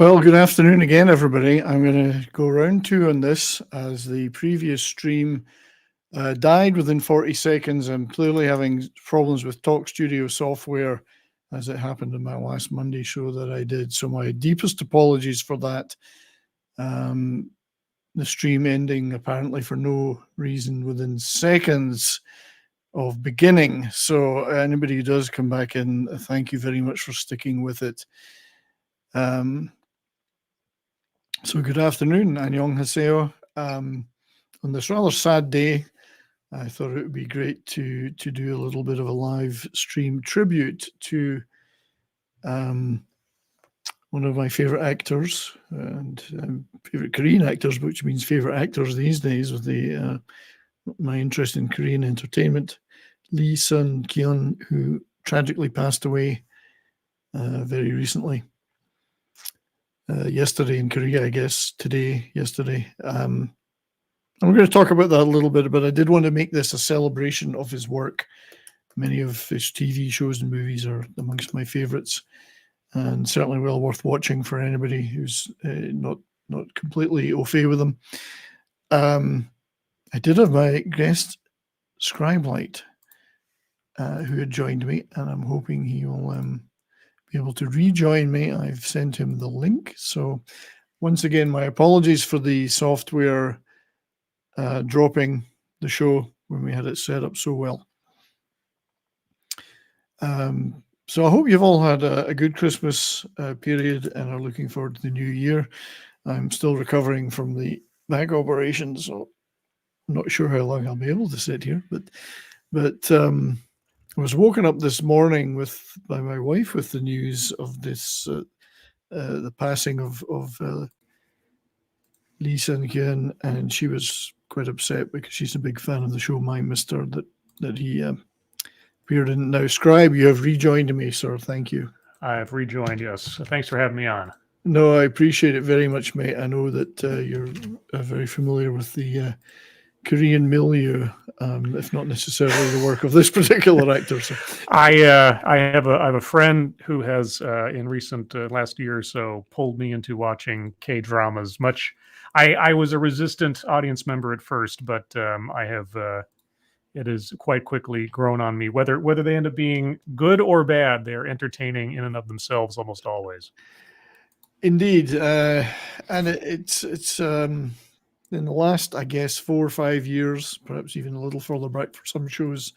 Well, good afternoon again, everybody. I'm going to go round two on this as the previous stream died within 40 seconds. I'm clearly having problems with Talk Studio software as it happened in my last Monday show that I did. So my deepest apologies for that. The stream ending apparently for no reason within seconds of beginning. So anybody who does come back in, thank you very much for sticking with it. So good afternoon, annyeonghaseyo. On this rather sad day, I thought it would be great to do a little bit of a live stream tribute to one of my favorite actors and favorite Korean actors, which means favorite actors these days with my interest in Korean entertainment, Lee Sun-kyun, who tragically passed away very recently. Yesterday in Korea, I guess, yesterday. And we're going to talk about that a little bit, but I did want to make this a celebration of his work. Many of his TV shows and movies are amongst my favorites, and certainly well worth watching for anybody who's not completely au fait with them. I did have my guest, Scribelight, who had joined me, and I'm hoping he will be able to rejoin me. I've sent him the link. So once again, my apologies for the software dropping the show when we had it set up so well. So I hope you've all had a good Christmas period and are looking forward to the new year. I'm still recovering from the back operation, so I'm not sure how long I'll be able to sit here, but I was woken up this morning by my wife with the news of this, the passing of Lee Sun-kyun, and she was quite upset because she's a big fan of the show My Mister that he appeared in. Now, Scribe, you have rejoined me, sir. Thank you. I have rejoined, yes. Thanks for having me on. No, I appreciate it very much, mate. I know that you're very familiar with the Korean milieu, if not necessarily the work of this particular actor. So. I have a friend who has in recent last year or so pulled me into watching K-dramas. I was a resistant audience member at first, but I have it has quite quickly grown on me. Whether they end up being good or bad, they're entertaining in and of themselves almost always. Indeed, and it's in the last, I guess, 4 or 5 years, perhaps even a little further back for some shows,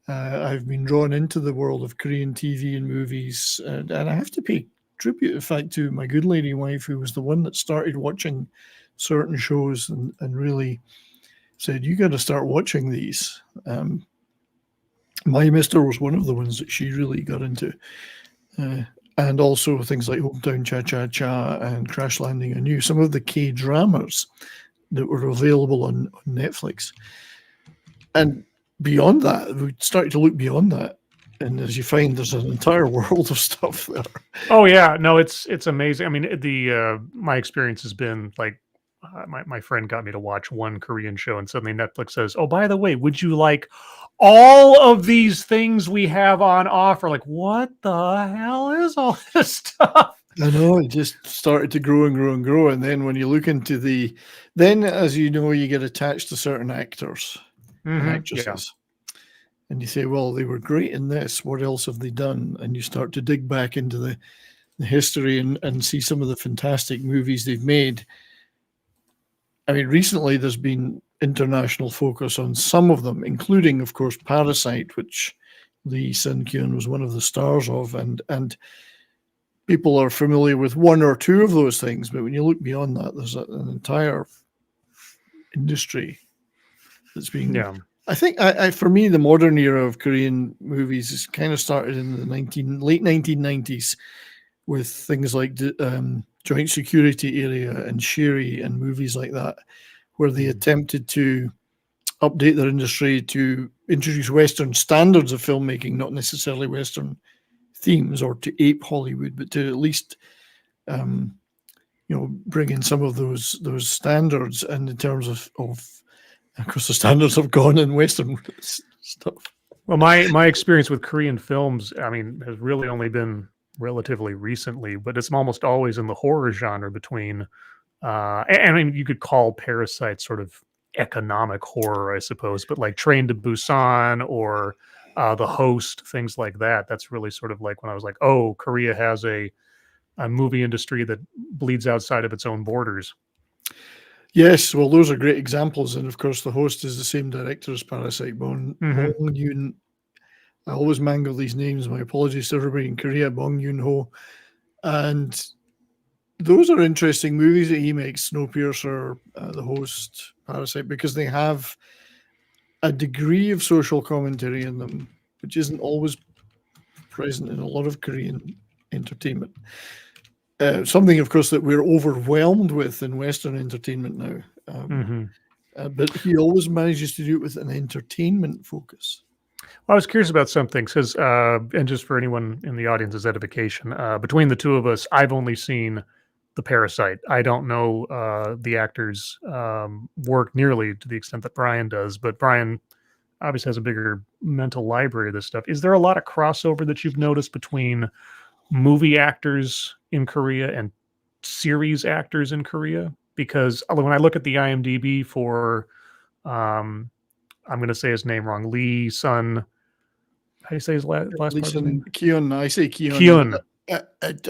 I've been drawn into the world of Korean TV and movies. And I have to pay tribute, in fact, to my good lady wife, who was the one that started watching certain shows and really said, you got to start watching these. My Mister was one of the ones that she really got into. And also things like Hometown Cha-Cha-Cha and Crash Landing on You, some of the K-dramas that were available on Netflix. And beyond that, we started to look beyond that. And as you find, there's an entire world of stuff there. Oh, yeah. No, it's amazing. I mean, my experience has been like, my friend got me to watch one Korean show, and suddenly Netflix says, oh, by the way, would you like all of these things we have on offer? Like, what the hell is all this stuff? I know, it just started to grow and grow and grow. And then when you look into then as you know, you get attached to certain actors and actresses. Yeah. And you say, well, they were great in this. What else have they done? And you start to dig back into the history and see some of the fantastic movies they've made. I mean, recently there's been international focus on some of them, including, of course, Parasite, which Lee Sun-kyun was one of the stars of, and people are familiar with one or two of those things. But when you look beyond that, there's an entire industry that's being. Yeah. I think, for me, the modern era of Korean movies is kind of started in the late 1990s with things like Joint Security Area and Sherry and movies like that, where they attempted to update their industry to introduce Western standards of filmmaking, not necessarily Western themes or to ape Hollywood, but to at least, bring in some of those standards. And in terms of course, the standards have gone in Western stuff. Well, my experience with Korean films, I mean, has really only been relatively recently, but it's almost always in the horror genre between and I mean, you could call Parasite sort of economic horror, I suppose, but like Train to Busan or The Host, things like that. That's really sort of like when I was like, oh, Korea has a movie industry that bleeds outside of its own borders. Yes, well, those are great examples, and of course, The Host is the same director as Parasite. Bong Joon. I always mangle these names. My apologies to everybody in Korea. Bong Joon-ho, and those are interesting movies that he makes. Snowpiercer, The Host, Parasite, because they have a degree of social commentary in them, which isn't always present in a lot of Korean entertainment. Something, of course, that we're overwhelmed with in Western entertainment now. But he always manages to do it with an entertainment focus. Well, I was curious about something because, and just for anyone in the audience's edification, between the two of us, I've only seen The Parasite. I don't know the actors' work nearly to the extent that Brian does, but Brian obviously has a bigger mental library of this stuff. Is there a lot of crossover that you've noticed between movie actors in Korea and series actors in Korea? Because when I look at the IMDb for, I'm going to say his name wrong, Lee Sun. How do you say his last part of his name? Kyun. I say Kyun. Kyun.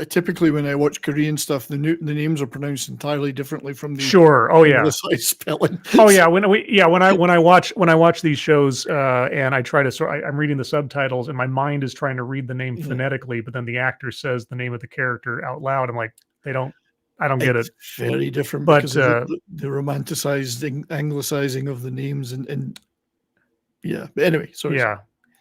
Typically, when I watch Korean stuff, the names are pronounced entirely differently from the Oh yeah spelling. Oh yeah. When I watch these shows and I try to I'm reading the subtitles and my mind is trying to read the name phonetically, but then the actor says the name of the character out loud. I'm like, I don't get it. Very different, but because of the romanticized anglicizing of the names and yeah. But anyway, sorry. Yeah.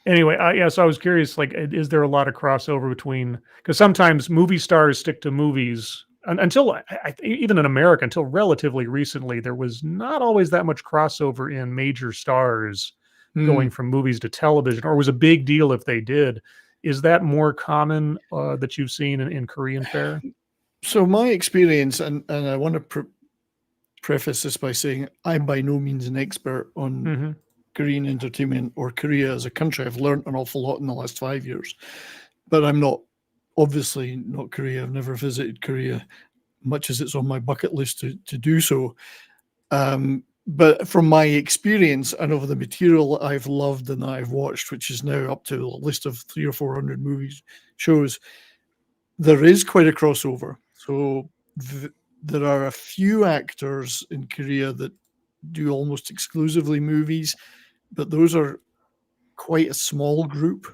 Anyway, so I was curious, like, is there a lot of crossover between, because sometimes movie stars stick to movies until even in America, until relatively recently, there was not always that much crossover in major stars going from movies to television, or it was a big deal if they did. Is that more common that you've seen in Korean fare? So my experience, and I want to preface this by saying I'm by no means an expert on Korean entertainment or Korea as a country. I've learned an awful lot in the last 5 years, but I'm obviously not Korea. I've never visited Korea, much as it's on my bucket list to do so. But from my experience and of the material I've loved and that I've watched, which is now up to a list of 300 or 400 movies, shows, there is quite a crossover. So there are a few actors in Korea that do almost exclusively movies, but those are quite a small group.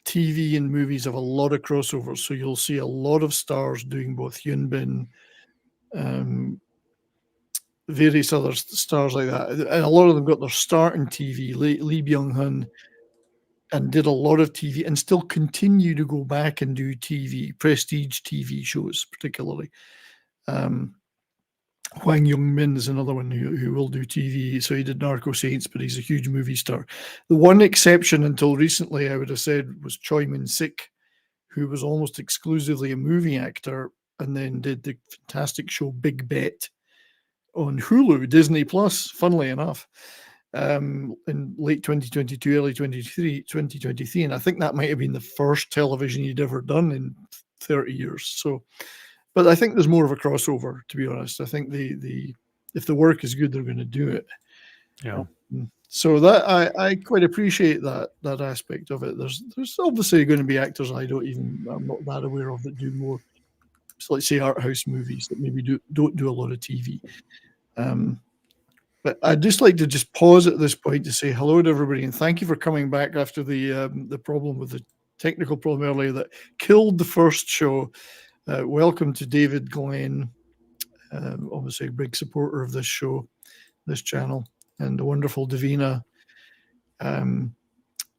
TV and movies have a lot of crossovers, so you'll see a lot of stars doing both. Hyun Bin, various other stars like that, and a lot of them got their start in TV. Lee Byung-hun, and did a lot of TV, and still continue to go back and do TV, prestige TV shows, particularly. Hwang Young-min is another one who will do TV. So he did Narco Saints, but he's a huge movie star. The one exception until recently, I would have said, was Choi Min-sik, who was almost exclusively a movie actor and then did the fantastic show Big Bet on Hulu, Disney Plus, funnily enough, in late 2022, early 2023. And I think that might have been the first television he'd ever done in 30 years. So, but I think there's more of a crossover, to be honest. I think if the work is good, they're going to do it. Yeah. So that I quite appreciate that aspect of it. There's obviously going to be actors I'm not that aware of that do more, so let's say, art house movies that maybe don't do a lot of TV. But I'd just like to just pause at this point to say hello to everybody and thank you for coming back after the problem with the technical problem earlier that killed the first show. Welcome to David Glenn, obviously a big supporter of this show, this channel, and the wonderful Davina,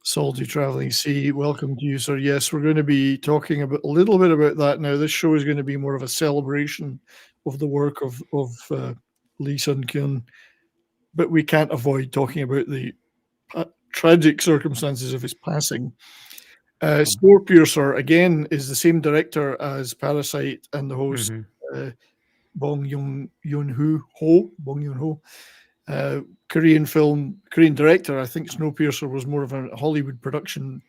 Salty Traveling Sea. Welcome to you, sir. Yes, we're going to be talking a little bit about that now. This show is going to be more of a celebration of the work of Lee Sun-kyun, but we can't avoid talking about the tragic circumstances of his passing. Snowpiercer, again, is the same director as Parasite and the host, Bong Joon-ho, Korean director. I think Snowpiercer was more of a Hollywood production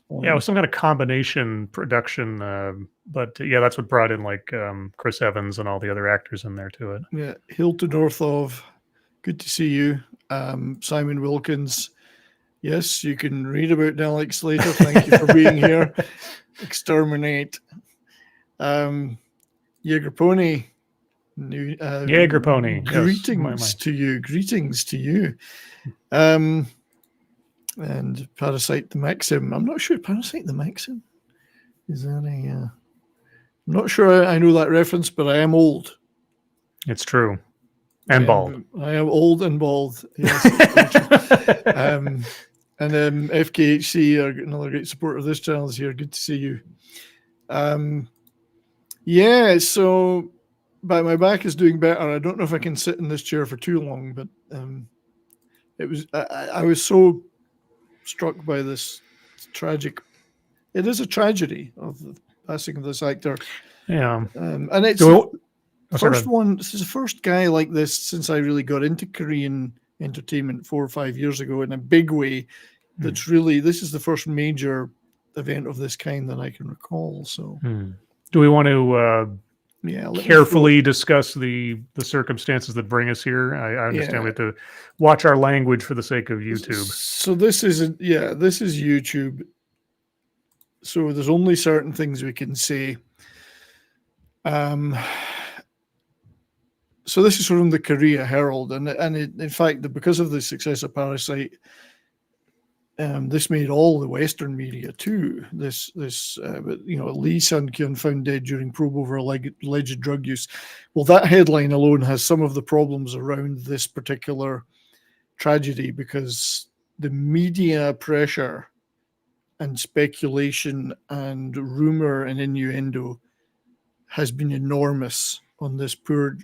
Yeah, it was some kind of combination production, but yeah, that's what brought in like Chris Evans and all the other actors in there to it. Yeah, Hill to North of, good to see you. Simon Wilkins, yes, you can read about Alex later. Thank you for being here. Exterminate. Jaeger Pony. Jaeger Pony. Greetings to you. Greetings to you. And Parasite the Maxim. I'm not sure Parasite the Maxim. Is that a? I'm not sure I know that reference, but I am old. It's true. And bald. I am old and bald. Yes. And FKHC, another great supporter of this channel, is here. Good to see you. Yeah, so but my back is doing better. I don't know if I can sit in this chair for too long, but it was I was so struck by this tragic. It is a tragedy of the passing of this actor. Yeah, and it's first one. This is the first guy like this since I really got into Korean entertainment 4 or 5 years ago in a big way. That's really, this is the first major event of this kind that I can recall. So, do we want to carefully discuss the circumstances that bring us here? I understand we have to watch our language for the sake of YouTube. So this is this is YouTube. So there's only certain things we can say. So this is from the Korea Herald, and in fact, because of the success of Parasite, this made all the Western media too. This Lee Sun-kyun found dead during probe over alleged drug use. Well, that headline alone has some of the problems around this particular tragedy, because the media pressure and speculation and rumor and innuendo has been enormous on this poor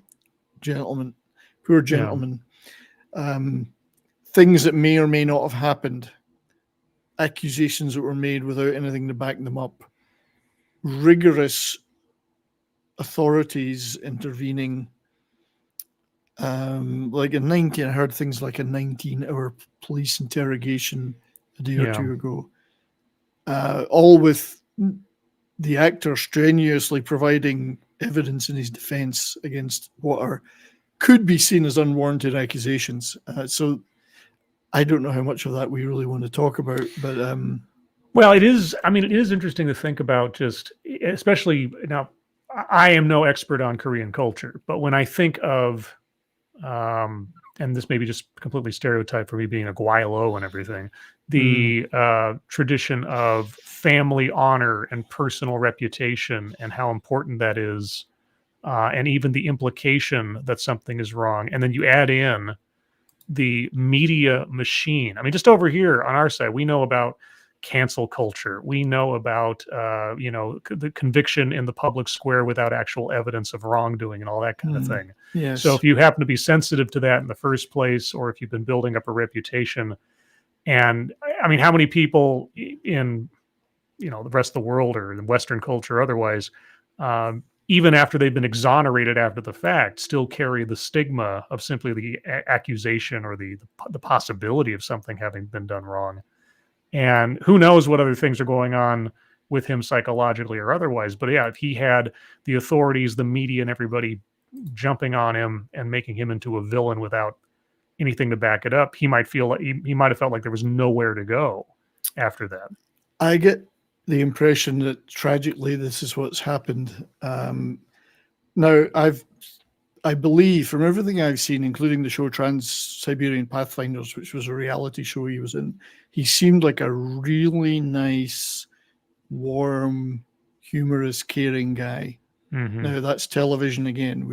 gentleman. Things that may or may not have happened, accusations that were made without anything to back them up, rigorous authorities intervening, like I heard things like a 19-hour police interrogation a day or two ago, all with the actor strenuously providing evidence in his defense against what could be seen as unwarranted accusations. So I don't know how much of that we really want to talk about, but well, it is. I mean, it is interesting to think about. Just especially now, I am no expert on Korean culture, but when I think of, and this may be just completely stereotyped for me being a gwailo and everything, the tradition of family honor and personal reputation and how important that is, and even the implication that something is wrong, and then you add in the media machine. I mean, just over here on our side, we know about cancel culture. We know about, the conviction in the public square without actual evidence of wrongdoing and all that kind of thing. Yes. So if you happen to be sensitive to that in the first place, or if you've been building up a reputation, and I mean, how many people in, the rest of the world or in Western culture or otherwise, even after they've been exonerated after the fact, still carry the stigma of simply the accusation or the possibility of something having been done wrong. And who knows what other things are going on with him psychologically or otherwise. But yeah, if he had the authorities, the media, and everybody jumping on him and making him into a villain without anything to back it up, he might feel like he might have felt like there was nowhere to go after that. I get the impression that tragically this is what's happened. Now, I believe from everything I've seen, including the show Trans-Siberian Pathfinders, which was a reality show he was in, he seemed like a really nice, warm, humorous, caring guy. Now, that's television again.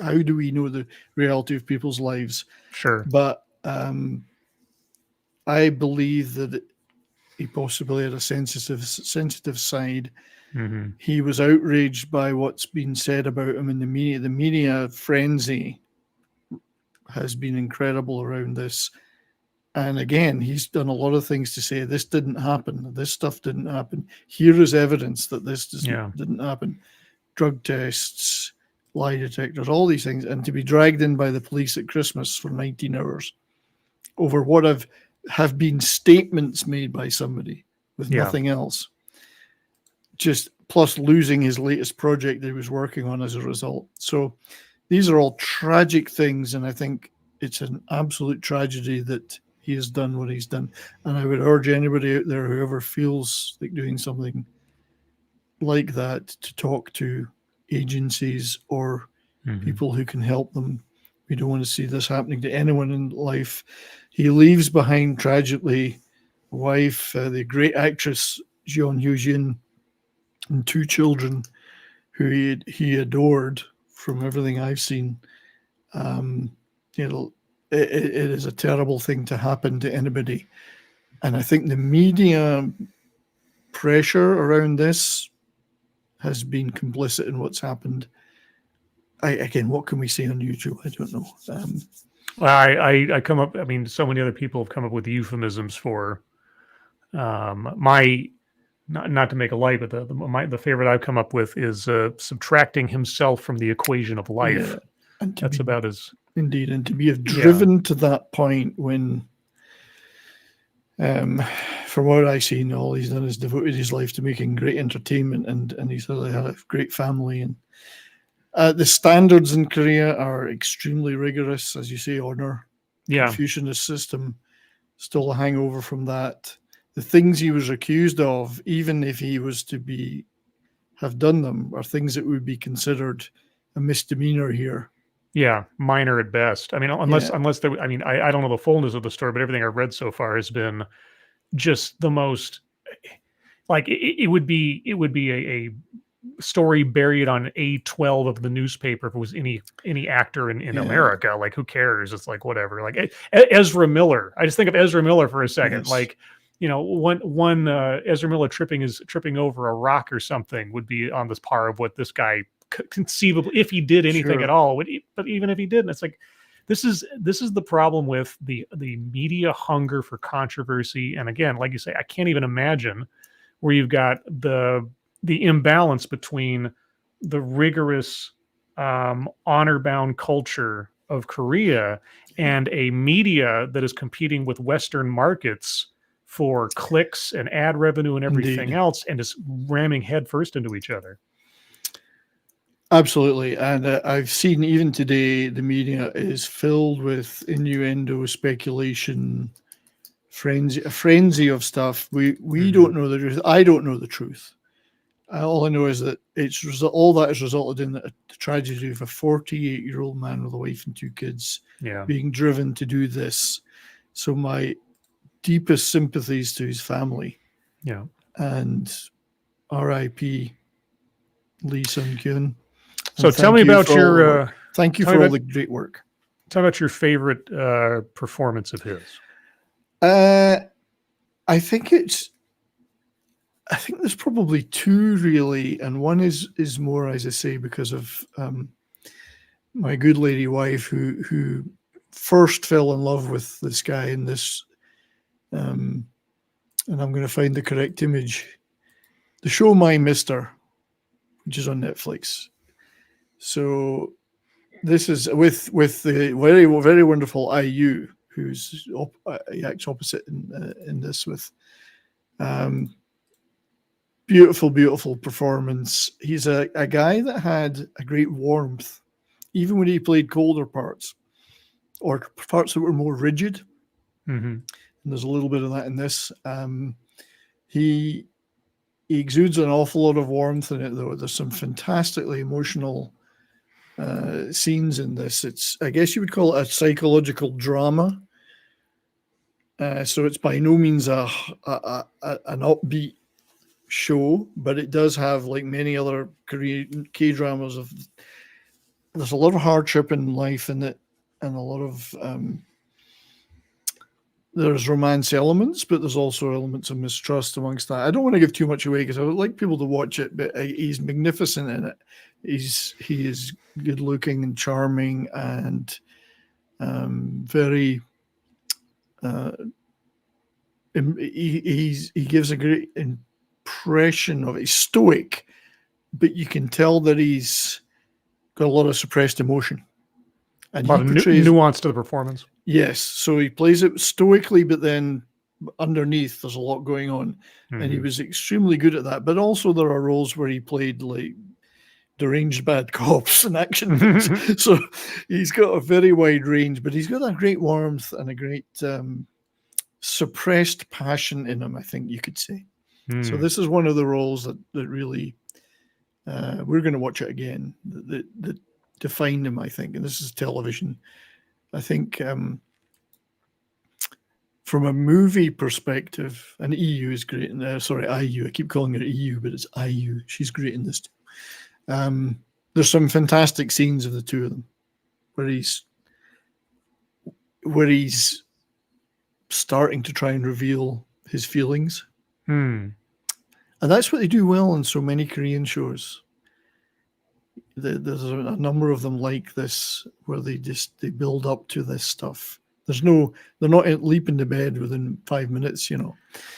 How do we know the reality of people's lives? Sure. But I believe that he possibly had a sensitive side. He was outraged by what's been said about him in the media. The media frenzy has been incredible around this. And again, he's done a lot of things to say this didn't happen. This stuff didn't happen. Here is evidence that this didn't happen. Drug tests, lie detectors, all these things. And to be dragged in by the police at Christmas for 19 hours over what have been statements made by somebody. with nothing else. Just plus losing his latest project that he was working on as a result. So these are all tragic things, and I think it's an absolute tragedy that he has done what he's done. And I would urge anybody out there, whoever feels like doing something like that, to talk to agencies or people who can help them. We don't want to see this happening to anyone in life. He leaves behind, tragically, a wife, the great actress Jeon Hyo-jin, and 2 children who he adored from everything I've seen. It is a terrible thing to happen to anybody. And I think the media pressure around this has been complicit in what's happened. Again, what can we say on YouTube? I don't know. Well, I come up, I mean, so many other people have come up with euphemisms for my, not to make a light, but the favorite I've come up with is subtracting himself from the equation of life. Yeah. And that's about as... Indeed, and to be driven to that point when, from what I've seen, all he's done is devoted his life to making great entertainment, and he's really had a great family. And the standards in Korea are extremely rigorous, as you say, honor. Confucianist system, still a hangover from that. The things he was accused of, even if he was to have done them, are things that would be considered a misdemeanor here. Yeah, minor at best. I mean, unless there, I mean, I don't know the fullness of the story, but everything I've read so far has been just the most, like it would be a story buried on A12 of the newspaper if it was any actor in America. Like, who cares? It's like, whatever. Like Ezra Miller. I just think of Ezra Miller for a second. Yes. Like, you know, one Ezra Miller tripping over a rock or something would be on this par of what this guy conceivably, if he did anything at all, but even if he didn't, it's like this is the problem with the media hunger for controversy. And again, like you say, I can't even imagine where you've got the imbalance between the rigorous honor-bound culture of Korea and a media that is competing with Western markets for clicks and ad revenue and everything else, and is ramming headfirst into each other. Absolutely. And I've seen even today, the media is filled with innuendo, speculation, a frenzy of stuff. We don't know the truth. I don't know the truth. All I know is that all that has resulted in the tragedy of a 48-year-old man with a wife and 2 kids being driven to do this. So my deepest sympathies to his family. Yeah. And R.I.P Lee Sun-kyun. So tell me about your... thank you for all the great work. Tell me about your favorite performance of his. I think there's probably 2 really, and one is more, as I say, because of my good lady wife who first fell in love with this guy in this, and I'm going to find the correct image. The show My Mister, which is on Netflix. So this is with the very, very wonderful IU, who's he acts opposite in this with beautiful performance. He's a guy that had a great warmth, even when he played colder parts or parts that were more rigid. And there's a little bit of that in this. He exudes an awful lot of warmth in it, though. There's some fantastically emotional scenes in this. I guess you would call it a psychological drama. So it's by no means an upbeat show, but it does have, like many other Korean K-dramas, there's a lot of hardship in life in it, and a lot of there's romance elements, but there's also elements of mistrust amongst that. I don't want to give too much away because I would like people to watch it, but he's magnificent in it. He is good looking and charming and very he gives a great impression of it. He's stoic, but you can tell that he's got a lot of suppressed emotion. And a lot of nuance to the performance. Yes, so he plays it stoically, but then underneath there's a lot going on, and he Mhm. was extremely good at that. But also there are roles where he played like deranged bad cops and action things. So he's got a very wide range, but he's got a great warmth and a great suppressed passion in him, I think you could say. So Mm. this is one of the roles that really we're going to watch it again that defined him, I think. And this is television. I think from a movie perspective, and EU is great. Sorry, IU. I keep calling her EU, but it's IU. She's great in this too. There's some fantastic scenes of the two of them where he's starting to try and reveal his feelings. Mm. And that's what they do well in so many Korean shows. There's a number of them like this where they build up to this stuff. They're not leaping to bed within 5 minutes,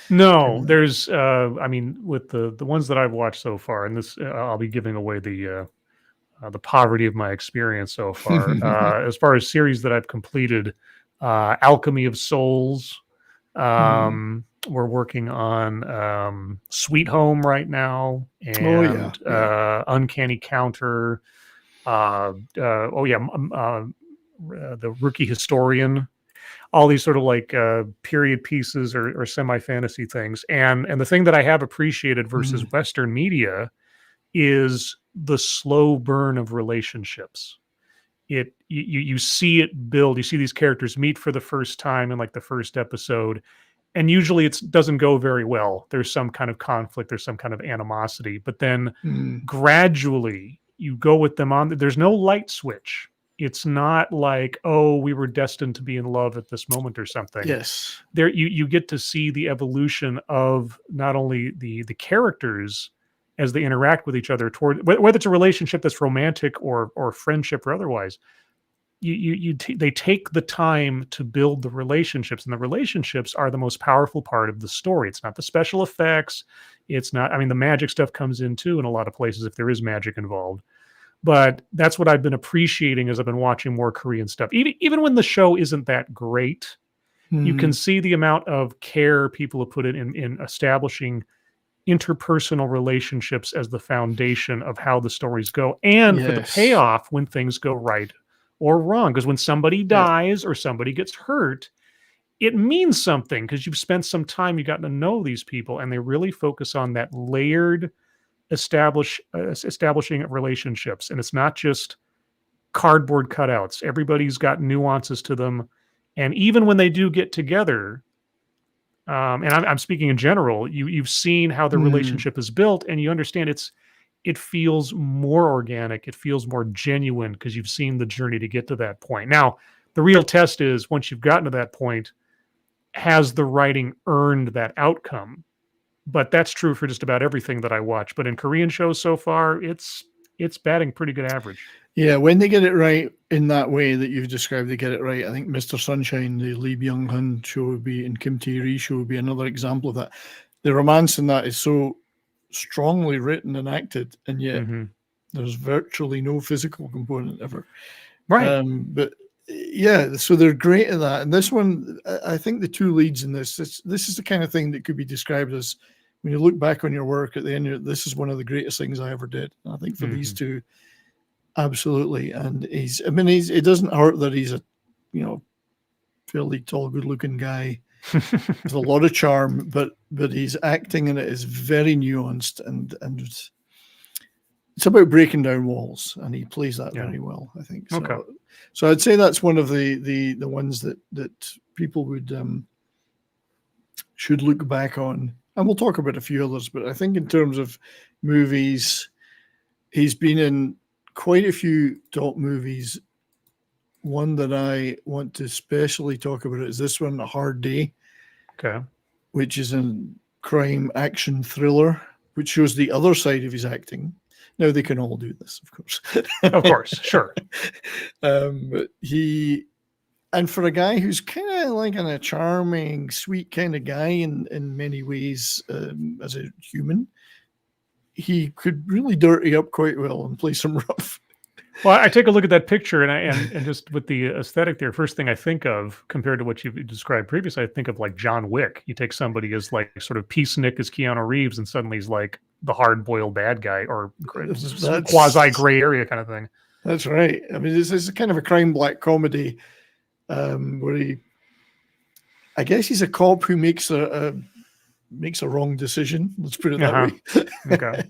No, there's I mean, with the ones that I've watched so far, and this I'll be giving away the poverty of my experience so far. As far as series that I've completed, Alchemy of Souls. We're working on Sweet Home right now, and Uncanny Counter. The Rookie Historian. All these sort of like period pieces or semi-fantasy things, and the thing that I have appreciated versus Western media is the slow burn of relationships. You see it build. You see these characters meet for the first time in like the first episode, and usually it doesn't go very well. There's some kind of conflict. There's some kind of animosity, but then gradually you go with them on. There's no light switch. It's not like, oh, we were destined to be in love at this moment or something. Yes. There you get to see the evolution of not only the characters as they interact with each other toward whether it's a relationship that's romantic or friendship or otherwise. They take the time to build the relationships, and the relationships are the most powerful part of the story. It's not the special effects. It's not, I mean, the magic stuff comes in too in a lot of places if there is magic involved. But that's what I've been appreciating as I've been watching more Korean stuff. Even when the show isn't that great, you can see the amount of care people have put in establishing interpersonal relationships as the foundation of how the stories go, and for the payoff when things go right or wrong. Because when somebody dies or somebody gets hurt, it means something because you've spent some time, you've gotten to know these people, and they really focus on that layered establishing relationships. And it's not just cardboard cutouts. Everybody's got nuances to them. And even when they do get together, and I'm speaking in general, you've seen how the relationship is built, and you understand it feels more organic. It feels more genuine because you've seen the journey to get to that point. Now, the real test is once you've gotten to that point, has the writing earned that outcome? But that's true for just about everything that I watch. But in Korean shows so far, it's batting pretty good average. Yeah, when they get it right in that way that you've described, they get it right. I think Mr. Sunshine, the Lee Byung-hun show would be, and Kim Tae-ri show would be another example of that. The romance in that is so strongly written and acted, and yet there's virtually no physical component ever. Right. But yeah, so they're great at that. And this one, I think the two leads in this is the kind of thing that could be described as, when you look back on your work at the end, this is one of the greatest things I ever did. And I think for these two, absolutely. And it doesn't hurt that he's a, fairly tall, good-looking guy with a lot of charm, but his acting in it is very nuanced, and it's about breaking down walls, and he plays that very well, I think. So, Okay. So I'd say that's one of the ones that people would should look back on, and we'll talk about a few others. But I think in terms of movies, he's been in quite a few top movies. One that I want to especially talk about is this one, A Hard Day, which is a crime action thriller, which shows the other side of his acting. Now, they can all do this, of course. Of course, sure. But and for a guy who's kind of like a charming, sweet kind of guy in many ways as a human, he could really dirty up quite well and play some rough. Well, I take a look at that picture and just with the aesthetic there, first thing I think of compared to what you described previously, I think of like John Wick. You take somebody as like sort of peacenik as Keanu Reeves, and suddenly he's like the hard-boiled bad guy or quasi gray area kind of thing. That's right. I mean, it's kind of a crime black comedy where I guess he's a cop who makes a wrong decision. Let's put it that way. Okay.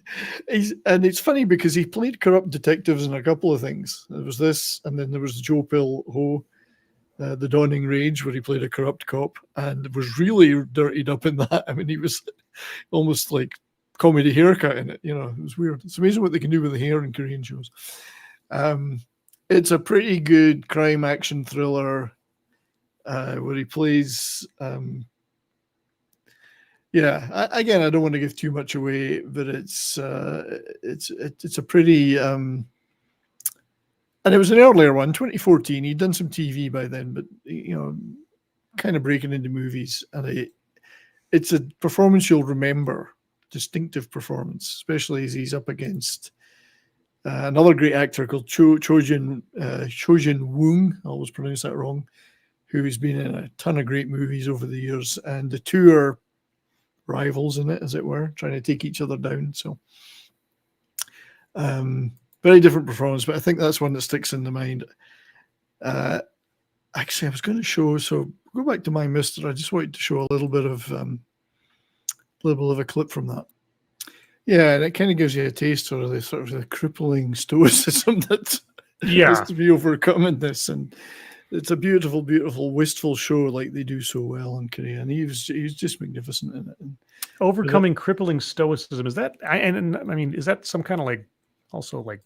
And it's funny because he played corrupt detectives in a couple of things. There was this, and then there was Joe Pill Ho, The Dawning Rage, where he played a corrupt cop and was really dirtied up in that. I mean, he was almost like comedy haircut in it. You know, it was weird. It's amazing what they can do with the hair in Korean shows. It's a pretty good crime action thriller where he plays. Again, I don't want to give too much away, but it's a pretty and it was an earlier one, 2014. He'd done some TV by then, but you know, kind of breaking into movies, and it's a performance you'll remember, distinctive performance, especially as he's up against another great actor called Cho-jin Woong. I always pronounce that wrong. Who's been in a ton of great movies over the years, and the two are rivals in it, as it were, trying to take each other down. So, very different performance, but I think that's one that sticks in the mind. Actually, I was going to show. So go back to My Mister. I just wanted to show a little bit of a clip from that. Yeah, and it kind of gives you a taste of the sort of the crippling stoicism that has to be overcome in this, and it's a beautiful, beautiful, wistful show like they do so well in Korea, and he was just magnificent in it. And overcoming crippling stoicism, is that? I mean, is that some kind of like also like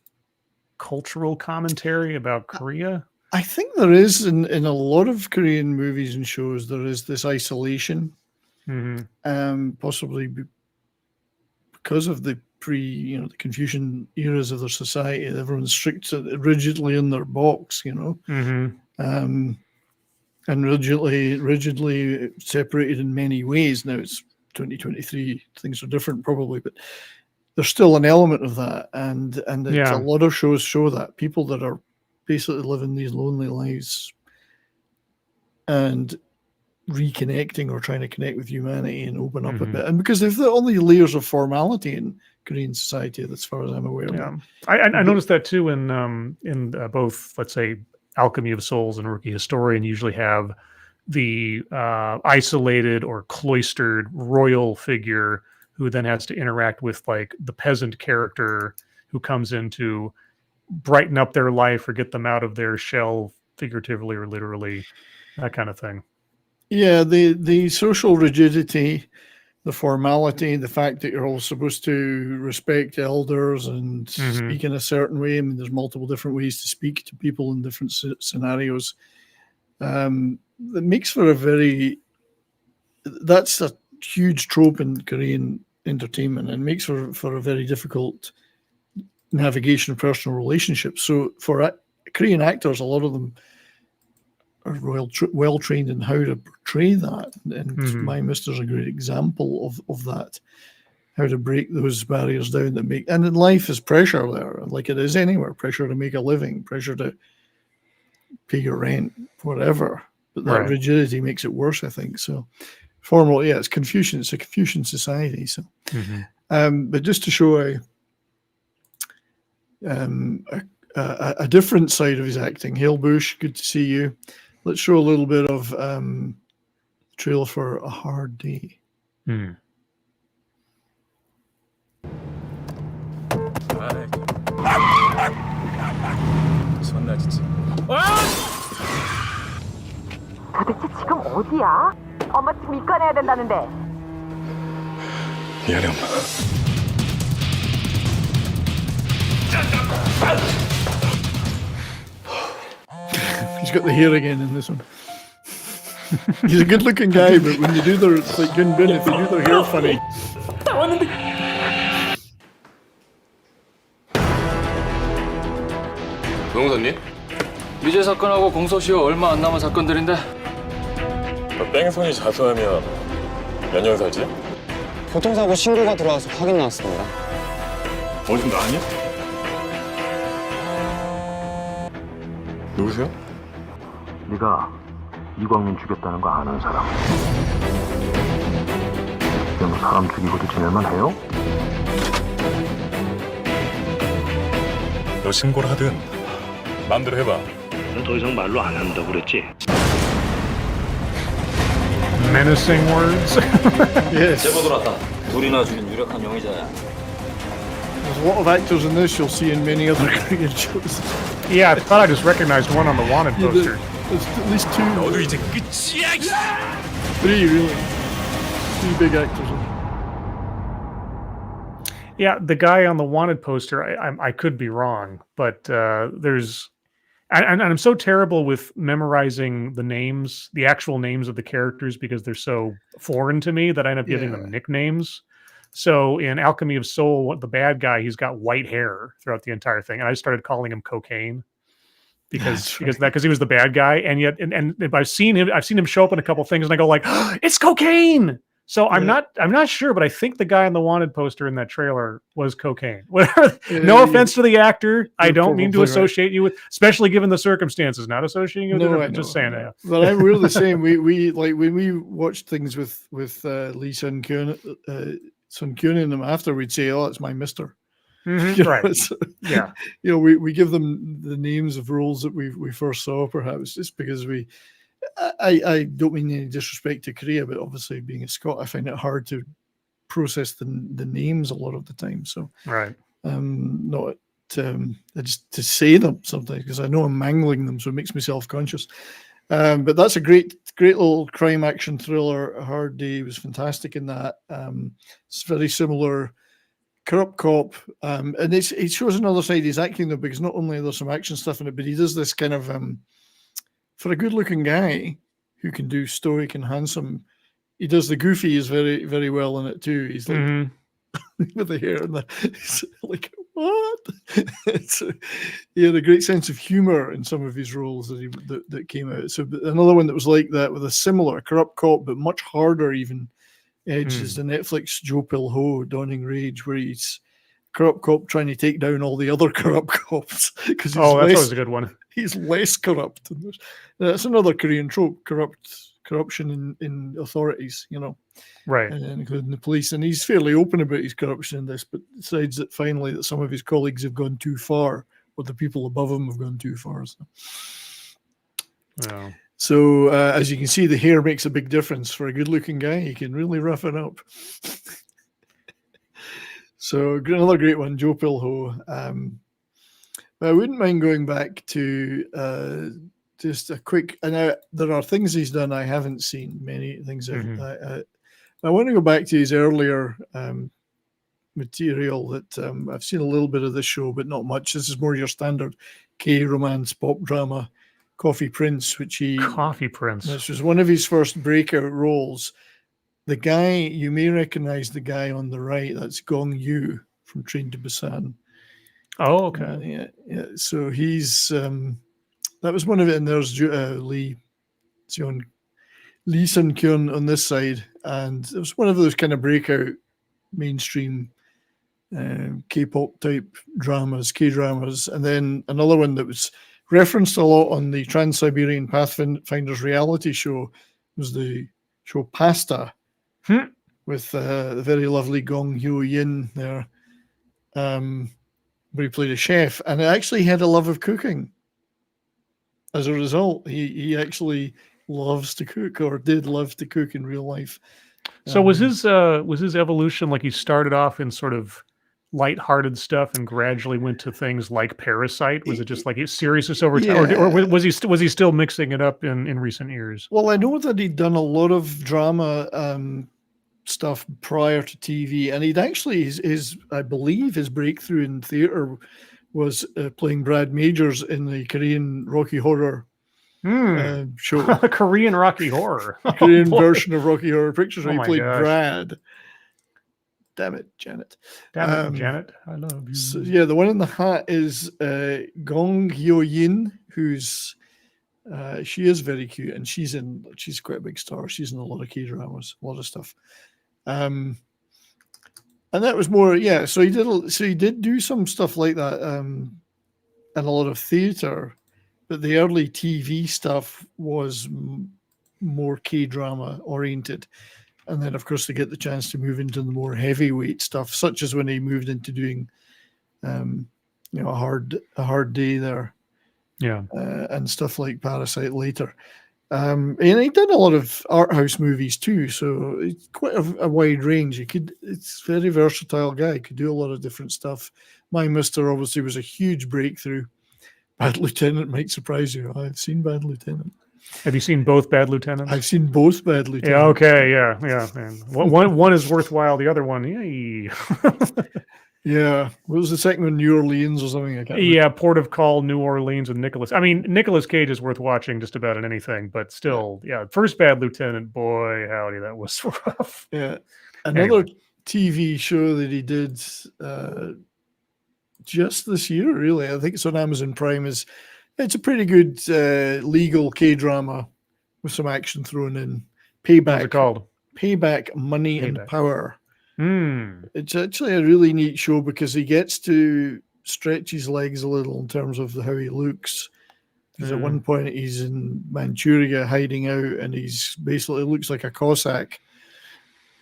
cultural commentary about Korea? I think there is in a lot of Korean movies and shows. There is this isolation, possibly because of the the Confucian eras of their society. Everyone's strict, rigidly in their box, and rigidly separated in many ways. Now it's 2023; things are different probably, but there's still an element of that, and a lot of shows show that people that are basically living these lonely lives and reconnecting or trying to connect with humanity and open up a bit, and because they've got all the layers of formality in Korean society, as far as I'm aware. Yeah, I noticed that too in both, let's say, Alchemy of Souls and Rookie Historian. Usually have the isolated or cloistered royal figure who then has to interact with like the peasant character who comes in to brighten up their life or get them out of their shell, figuratively or literally, that kind of thing. Yeah, the social rigidity, the formality, the fact that you're all supposed to respect elders and speak in a certain way. I mean, there's multiple different ways to speak to people in different scenarios. That makes for that's a huge trope in Korean entertainment, and makes for a very difficult navigation of personal relationships. So for Korean actors, a lot of them are well trained in how to portray that, and My Mister's a great example of that. How to break those barriers down and in life is pressure there, like it is anywhere. Pressure to make a living, pressure to pay your rent, whatever. But that rigidity makes it worse, I think. So, it's Confucian. It's a Confucian society. So, but just to show a different side of his acting, Hale Bush, good to see you. Let's show a little bit of trailer for A Hard Day. 손나 진짜. 도대체 지금 어디야? 엄마 지금 입간해야 된다는데. 미안해 엄마. He's got the hair again in this one. He's a good-looking guy, but when you do their, it's like Gun Bin, if they do their hair funny. 노무사님? 미제 사건하고 공소시효 얼마 안 남은 사건들인데 뺑소니 자수하면 몇 년 살지? 교통사고 신고가 들어와서 확인 나왔습니다. 어디 좀 나왔니? 누구세요? 네가 이광민 죽였다는 거 아는 사람. 지금 사람 죽이고도 지낼만 해요? 너 신고를 하든 마음대로 해봐. 너 더 이상 말로 안 한다고 그랬지? Menacing words. Yes. 제보 들어왔다. 둘이나 죽인 유력한 용의자야. There's a lot of actors in this you'll see in many other Korean shows. Yeah, I thought I just recognized one on the wanted Yeah, poster. there's at least two. 너도 이제 끝이야. Three, really. Three big actors. Yeah, the guy on the wanted poster, I could be wrong, but there's, and I'm so terrible with memorizing the names, the actual names of the characters, because they're so foreign to me that I end up giving them nicknames. So in Alchemy of Soul, the bad guy, he's got white hair throughout the entire thing, and I started calling him Cocaine because he was the bad guy, and yet and I've seen him show up in a couple things, and I go like, oh, it's Cocaine. So I'm not sure, but I think the guy on the wanted poster in that trailer was Cocaine. Whatever. No offense to the actor. I don't mean to associate you with, especially given the circumstances. Not associating you with it. I'm just saying that. But we're the same. We like when we watched things with Lee Sun-kyun, Sun-kyun in them after, we'd say, "Oh, it's my Mister." Mm-hmm, right. So, yeah. We give them the names of roles that we first saw, perhaps just because we. I don't mean any disrespect to Korea, but obviously being a Scot, I find it hard to process the names a lot of the time. So, right, not just to say them sometimes because I know I'm mangling them, so it makes me self-conscious. But that's a great little crime action thriller. A Hard Day was fantastic in that. It's very similar. Corrupt cop, and it shows another side of his acting though, because not only there's some action stuff in it, but he does this kind of for a good-looking guy who can do stoic and handsome, he does the goofy is very, very well in it too. He's like with the hair and he's like, what? He had a great sense of humor in some of his roles that came out. So another one that was like that with a similar corrupt cop, but much harder even edge is the Netflix Joe Pilho Dawning Rage, where he's corrupt cop trying to take down all the other corrupt cops. That's always a good one. He's less corrupt. That's another Korean trope: corruption in authorities. Right, including the police. And he's fairly open about his corruption in this, but decides that finally that some of his colleagues have gone too far, or the people above him have gone too far. So as you can see, the hair makes a big difference for a good-looking guy. He can really rough it up. So another great one, Joe Pilho. I wouldn't mind going back to just a quick. And there are things he's done I haven't seen. Many things. I want to go back to his earlier material that I've seen a little bit of this show, but not much. This is more your standard K-romance pop drama, Coffee Prince, which this was one of his first breakout roles. The guy, you may recognize the guy on the right, that's Gong Yoo from Train to Busan. Oh, okay. Yeah. So he's, that was one of it, and there's Lee Sun-kyun on this side, and it was one of those kind of breakout mainstream K-pop type K-dramas, and then another one that was referenced a lot on the Trans-Siberian Pathfinders reality show was the show Pasta, with the very lovely Gong Hyo-yin there, where he played a chef, and he actually had a love of cooking. As a result, he actually loves to cook, or did love to cook in real life. So was his evolution like he started off in sort of lighthearted stuff and gradually went to things like Parasite? Was it just like seriousness over time, or was he still mixing it up in recent years? Well, I know that he'd done a lot of drama stuff prior to TV, and he'd actually I believe his breakthrough in theater was playing Brad Majors in the Korean Rocky Horror show. The Korean Rocky Horror. Korean version of Rocky Horror Picture Show. He played Brad. Damn it, Janet. Janet. I love you. So, yeah, the one in the hat is Gong Hyo-yin, who's she is very cute, and she's quite a big star. She's in a lot of K-dramas, a lot of stuff. And that was more, so he did do some stuff like that, and a lot of theater. But but the early TV stuff was more K-drama oriented. And then, of course, they get the chance to move into the more heavyweight stuff, such as when he moved into doing, a hard day there, and stuff like Parasite later. And he did a lot of art house movies too, so it's quite a wide range. It's a very versatile guy. Could do a lot of different stuff. My Mister obviously was a huge breakthrough. Bad Lieutenant might surprise you. I've seen Bad Lieutenant. Have you seen both Bad Lieutenants? I've seen both Bad Lieutenants. Yeah. Okay. Yeah. And one is worthwhile. The other one, yay. Yeah. What was the second one? New Orleans or something? I can't remember. Yeah, Port of Call, New Orleans with Nicholas. I mean, Nicolas Cage is worth watching just about in anything, but still, first Bad Lieutenant, boy, howdy, that was rough. Yeah. Another TV show that he did just this year, really. I think it's on Amazon Prime. It's a pretty good legal K-drama with some action thrown in. Payback. What's it called? Payback, Money and Power. Mm. It's actually a really neat show because he gets to stretch his legs a little in terms of how he looks. Because at one point he's in Manchuria hiding out, and he's basically looks like a Cossack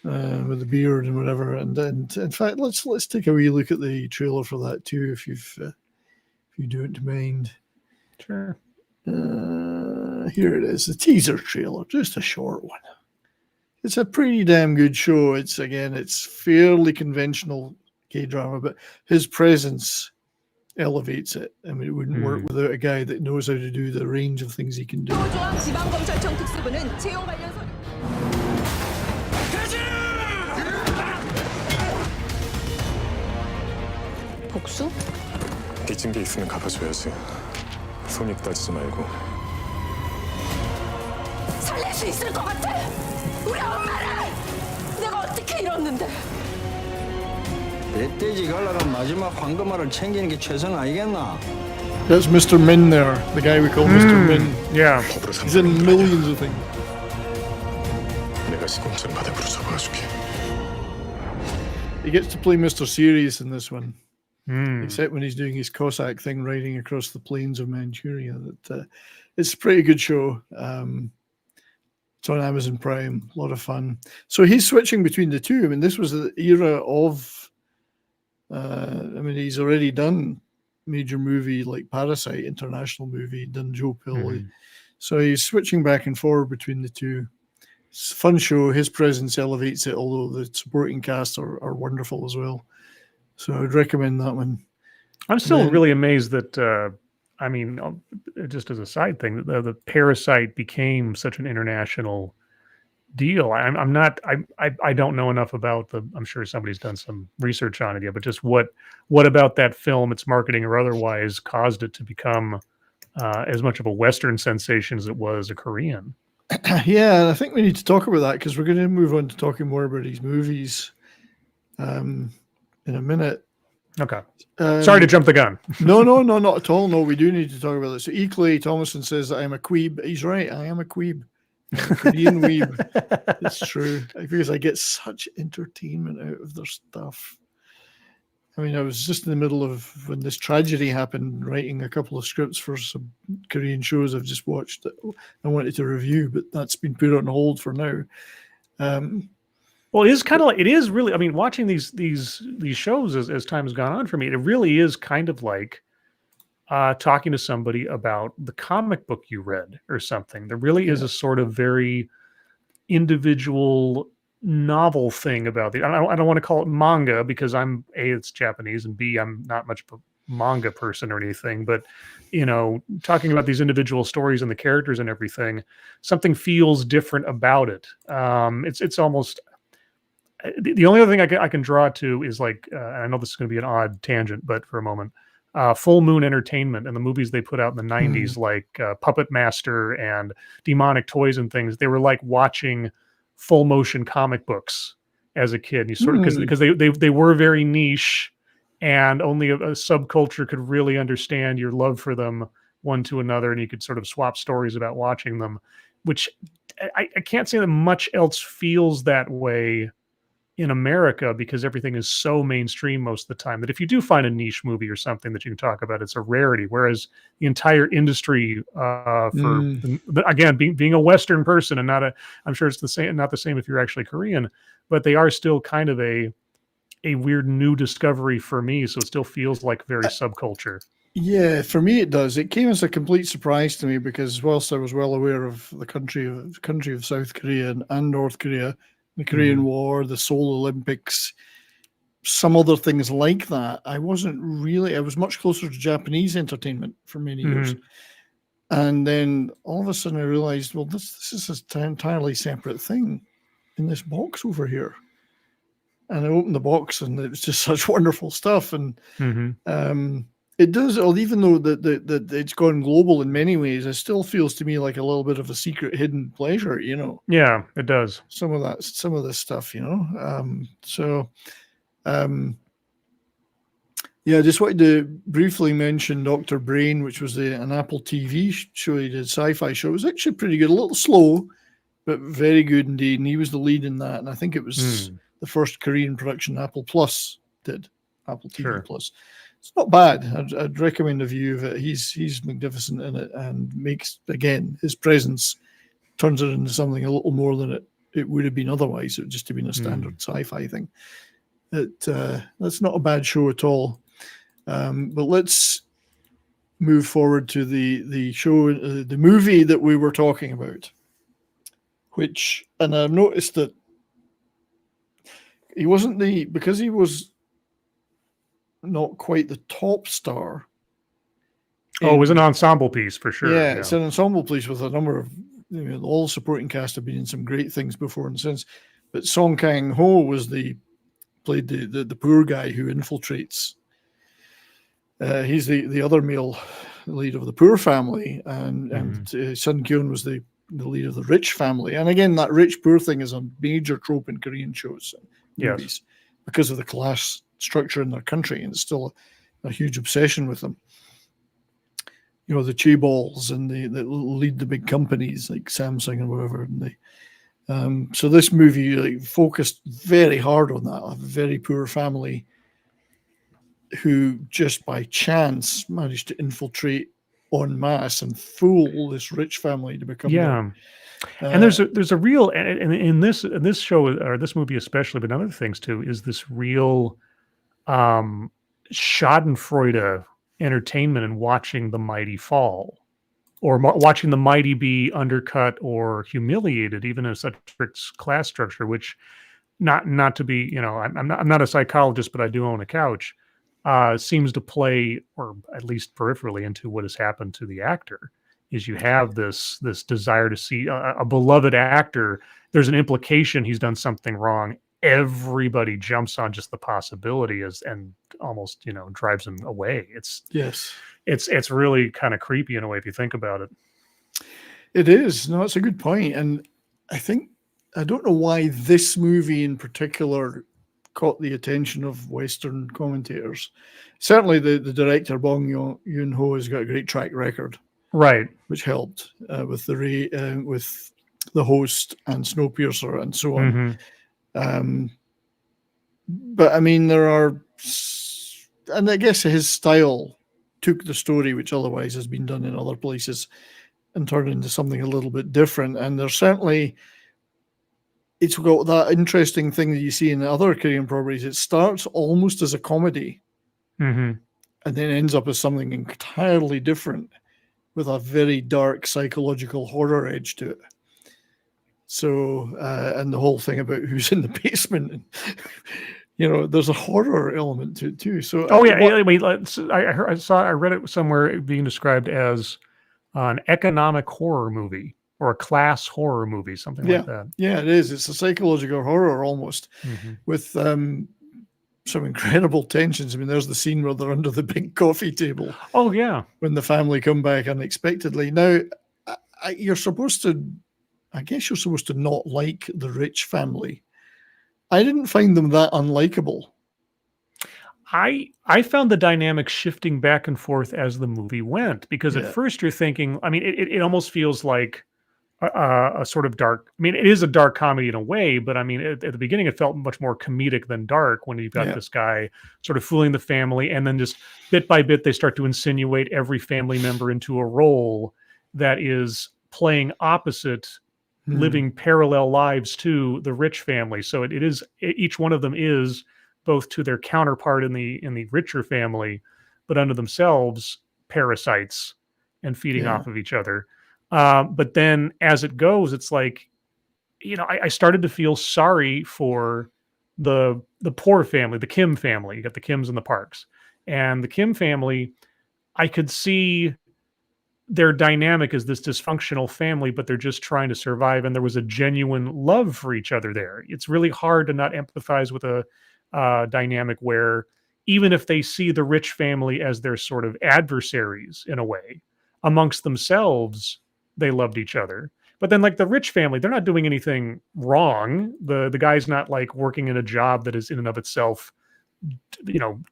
with a beard and whatever. And in fact, let's take a wee look at the trailer for that too, if you don't mind. Sure. Here it is, the teaser trailer, just a short one. It's a pretty damn good show. It's fairly conventional K-drama, but his presence elevates it. I mean, it wouldn't work without a guy that knows how to do the range of things he can do. 지방검찰청 특수부는 채용 관련 서류. 복수? 빚진 게 있으면 갚아줘야지. 손익 따지지 말고. 살릴 수 있을 것 같아? 우리 엄마를! 내가 어떻게 잃었는데? 멧돼지 갈라간 마지막 황금알을 챙기는 게 최선 아니겠나? That's Mr. Min there, the guy we call Mr. Min. Yeah. He's in millions of things. 내가 시공점 바닥으로 접어줄게. He gets to play Mr. Serious in this one. Except when he's doing his Cossack thing riding across the plains of Manchuria. It's a pretty good show. It's on Amazon Prime. A lot of fun. So he's switching between the two. I mean, this was the era of... he's already done major movie like Parasite, international movie, done Joe Pill. So he's switching back and forward between the two. It's a fun show. His presence elevates it, although the supporting cast are wonderful as well. So I'd recommend that one. I'm still really amazed that, just as a side thing, that the Parasite became such an international deal. I don't know enough about I'm sure somebody's done some research on it yet, but just what about that film, its marketing or otherwise, caused it to become as much of a Western sensation as it was a Korean? Yeah, I think we need to talk about that because we're going to move on to talking more about these movies in a minute. Okay. Sorry to jump the gun. No, not at all. No, we do need to talk about this. So E. Clay Thomason says that I'm a queeb. He's right. I am a queeb. I'm a Korean weeb. It's true. Because I get such entertainment out of their stuff. I mean, I was just in the middle of, when this tragedy happened, writing a couple of scripts for some Korean shows I've just watched that I wanted to review, but that's been put on hold for now. Well, it is really, I mean, watching these shows as time has gone on for me, it really is kind of like talking to somebody about the comic book you read or something. There really is a sort of very individual novel thing about it. I don't want to call it manga because it's Japanese, and B, I'm not much of a manga person or anything, but talking about these individual stories and the characters and everything, something feels different about it. It's almost, the only other thing I can draw to is like, I know this is going to be an odd tangent, but for a moment, Full Moon Entertainment and the movies they put out in the 90s, like Puppet Master and Demonic Toys and things, they were like watching full motion comic books as a kid. You sort of, because they were very niche, and only a subculture could really understand your love for them one to another, and you could sort of swap stories about watching them, which I can't say that much else feels that way in America because everything is so mainstream most of the time that if you do find a niche movie or something that you can talk about, it's a rarity. Whereas the entire industry, again, being a Western person and I'm sure it's the same, not the same if you're actually Korean, but they are still kind of a weird new discovery for me. So it still feels like very subculture. Yeah, for me it does. It came as a complete surprise to me because whilst I was well aware of the country of South Korea and North Korea, the Korean War, the Seoul Olympics, some other things like that, I was much closer to Japanese entertainment for many years. And then all of a sudden I realized, well, this is an entirely separate thing in this box over here. And I opened the box and it was just such wonderful stuff. And it does, even though that it's gone global in many ways, it still feels to me like a little bit of a secret hidden pleasure, you know. Yeah, it does. Some of this stuff, you know. Yeah, I just wanted to briefly mention Dr. Brain, which was an Apple TV show he did, sci-fi show. It was actually pretty good, a little slow, but very good indeed. And he was the lead in that. And I think it was the first Korean production Apple Plus did, Apple TV Plus. It's not bad. I'd recommend a view of it. He's magnificent in it and makes, again, his presence turns it into something a little more than it would have been otherwise. It would just have been a standard sci-fi thing. That's not a bad show at all. But let's move forward to the show, the movie that we were talking about, and I've noticed that because he was not quite the top star. It was an ensemble piece for sure. Yeah, it's an ensemble piece with a number of, all the supporting cast have been in some great things before and since. But Song Kang-ho played the poor guy who infiltrates. He's the other male lead of the poor family, and Sun-kyun was the lead of the rich family. And again, that rich-poor thing is a major trope in Korean shows and movies because of the class structure in their country, and it's still a huge obsession with them. You know, the chaebols and that lead the big companies like Samsung and whatever. And so this movie focused very hard on that, a very poor family who just by chance managed to infiltrate en masse and fool this rich family to become and there's a real, and in this show or this movie especially, but other things too, is this real Schadenfreude entertainment in watching the mighty fall, or watching the mighty be undercut or humiliated, even in such strict class structure. Which, not to be, I'm not a psychologist, but I do own a couch. Seems to play, or at least peripherally, into what has happened to the actor. Is you have this desire to see a beloved actor. There's an implication he's done something wrong. Everybody jumps on just the possibility and almost drives him away. It's really kind of creepy in a way if you think about it. It is. No, it's a good point. And I don't know why this movie in particular caught the attention of Western commentators. Certainly the director Bong Joon-ho has got a great track record, right? Which helped with the Host and Snowpiercer and so on. But I mean, and I guess his style took the story, which otherwise has been done in other places, and turned into something a little bit different. And there's certainly, it's got that interesting thing that you see in other Korean properties. It starts almost as a comedy, and then ends up as something entirely different with a very dark psychological horror edge to it. So, and the whole thing about who's in the basement, there's a horror element to it too. So, I read it somewhere being described as an economic horror movie or a class horror movie, something like that. Yeah, it is. It's a psychological horror almost, with some incredible tensions. I mean, there's the scene where they're under the big coffee table. Oh yeah, when the family come back unexpectedly. Now, you're supposed to not like the rich family. I didn't find them that unlikable. I found the dynamic shifting back and forth as the movie went, because at first you're thinking, I mean, it almost feels like a sort of dark. I mean, it is a dark comedy in a way, but I mean, at the beginning, it felt much more comedic than dark when you've got this guy sort of fooling the family, and then just bit by bit, they start to insinuate every family member into a role that is playing opposite, living parallel lives to the rich family. So each one of them is both to their counterpart in the richer family, but unto themselves parasites and feeding off of each other. But then as it goes, it's like, I started to feel sorry for the poor family, the Kim family. You got the Kims and the Parks, and the Kim family. I could see their dynamic as this dysfunctional family, but they're just trying to survive. And there was a genuine love for each other there. It's really hard to not empathize with a dynamic where even if they see the rich family as their sort of adversaries in a way, amongst themselves, they loved each other. But then like the rich family, they're not doing anything wrong. The guy's not like working in a job that is in and of itself,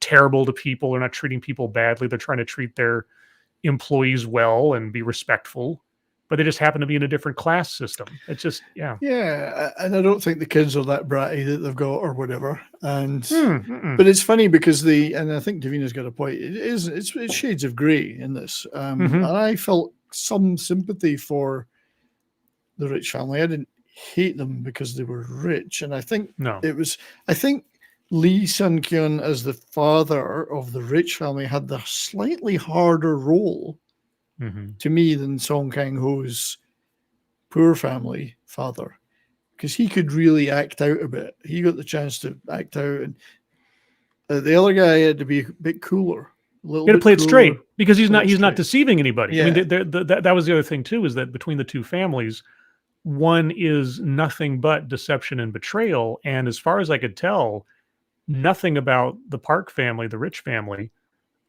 terrible to people. They're not treating people badly. They're trying to treat their employees well and be respectful, but they just happen to be in a different class system. It's just, yeah. And I don't think the kids are that bratty that they've got or whatever. And but it's funny because and I think Davina's got a point. It's shades of grey in this. And I felt some sympathy for the rich family. I didn't hate them because they were rich, and I think I think Lee Sun-kyun as the father of the rich family had the slightly harder role to me than Song Kang-ho's poor family father, because he could really act out a bit. He got the chance to act out, and the other guy had to be a bit cooler. You got to play it straight because he's not deceiving anybody. Yeah. I mean, that was the other thing too, is that between the two families, one is nothing but deception and betrayal, and as far as I could tell, nothing about the Park family, the rich family.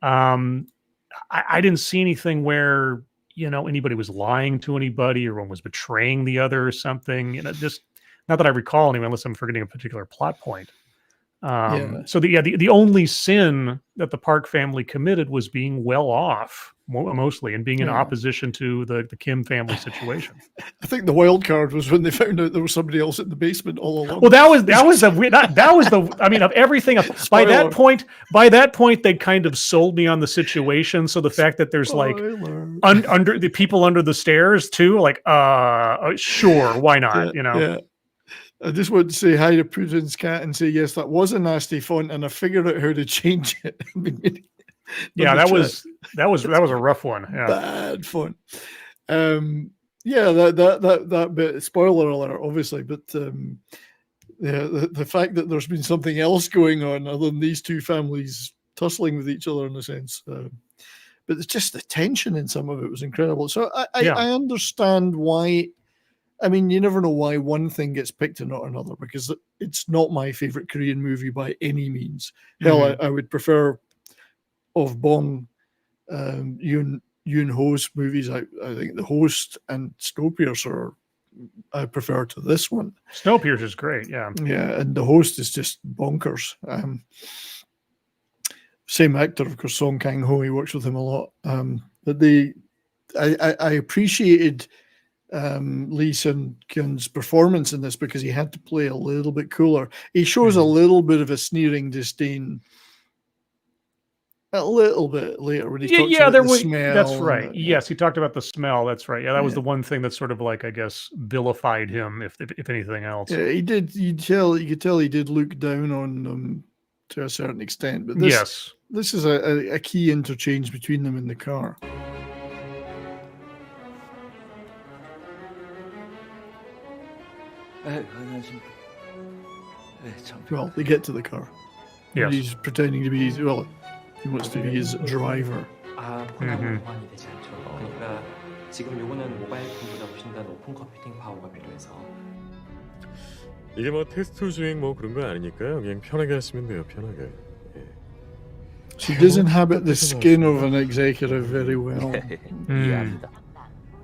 I didn't see anything where, anybody was lying to anybody or one was betraying the other or something. Just not that I recall anyway, unless I'm forgetting a particular plot point. So the only sin that the Park family committed was being well off, mostly, and being in opposition to the Kim family situation. I think the wild card was when they found out there was somebody else in the basement all along. Well, that was the I mean, of everything. By that point, they kind of sold me on the situation. So the fact that there's under the people under the stairs too, like sure, why not? Yeah. I just want to say hi to Putin's cat and say, yes, that was a nasty font, and I figured out how to change it. That was a rough one. Yeah. Bad font. That bit, spoiler alert, obviously, but the fact that there's been something else going on other than these two families tussling with each other in a sense. But it's just the tension in some of it was incredible. So I understand why. I mean, you never know why one thing gets picked and not another, because it's not my favorite Korean movie by any means. Hell, I would prefer of Bong Joon-ho's movies. I think The Host and Snowpiercer I prefer to this one. Snowpiercer is great, yeah. Yeah, and The Host is just bonkers. Same actor, of course, Song Kang-ho. He works with him a lot. But I appreciated Lee Sun-kyun's performance in this because he had to play a little bit cooler. He shows a little bit of a sneering disdain a little bit later when he talks about the smell. That's right. Yes, he talked about the smell. That's right. Yeah, that was the one thing that sort of like, I guess, vilified him, if anything else. Yeah, he did. You could tell he did look down on them to a certain extent. But this is a key interchange between them in the car. Well, they get to the car. Yes. He's pretending to be he wants to be his driver. 이게 뭐 테스트 주행 뭐 그런 거 아니니까요. 그냥 편하게 하시면 돼요. 편하게. She does inhabit the skin of an executive very well. 이해합니다.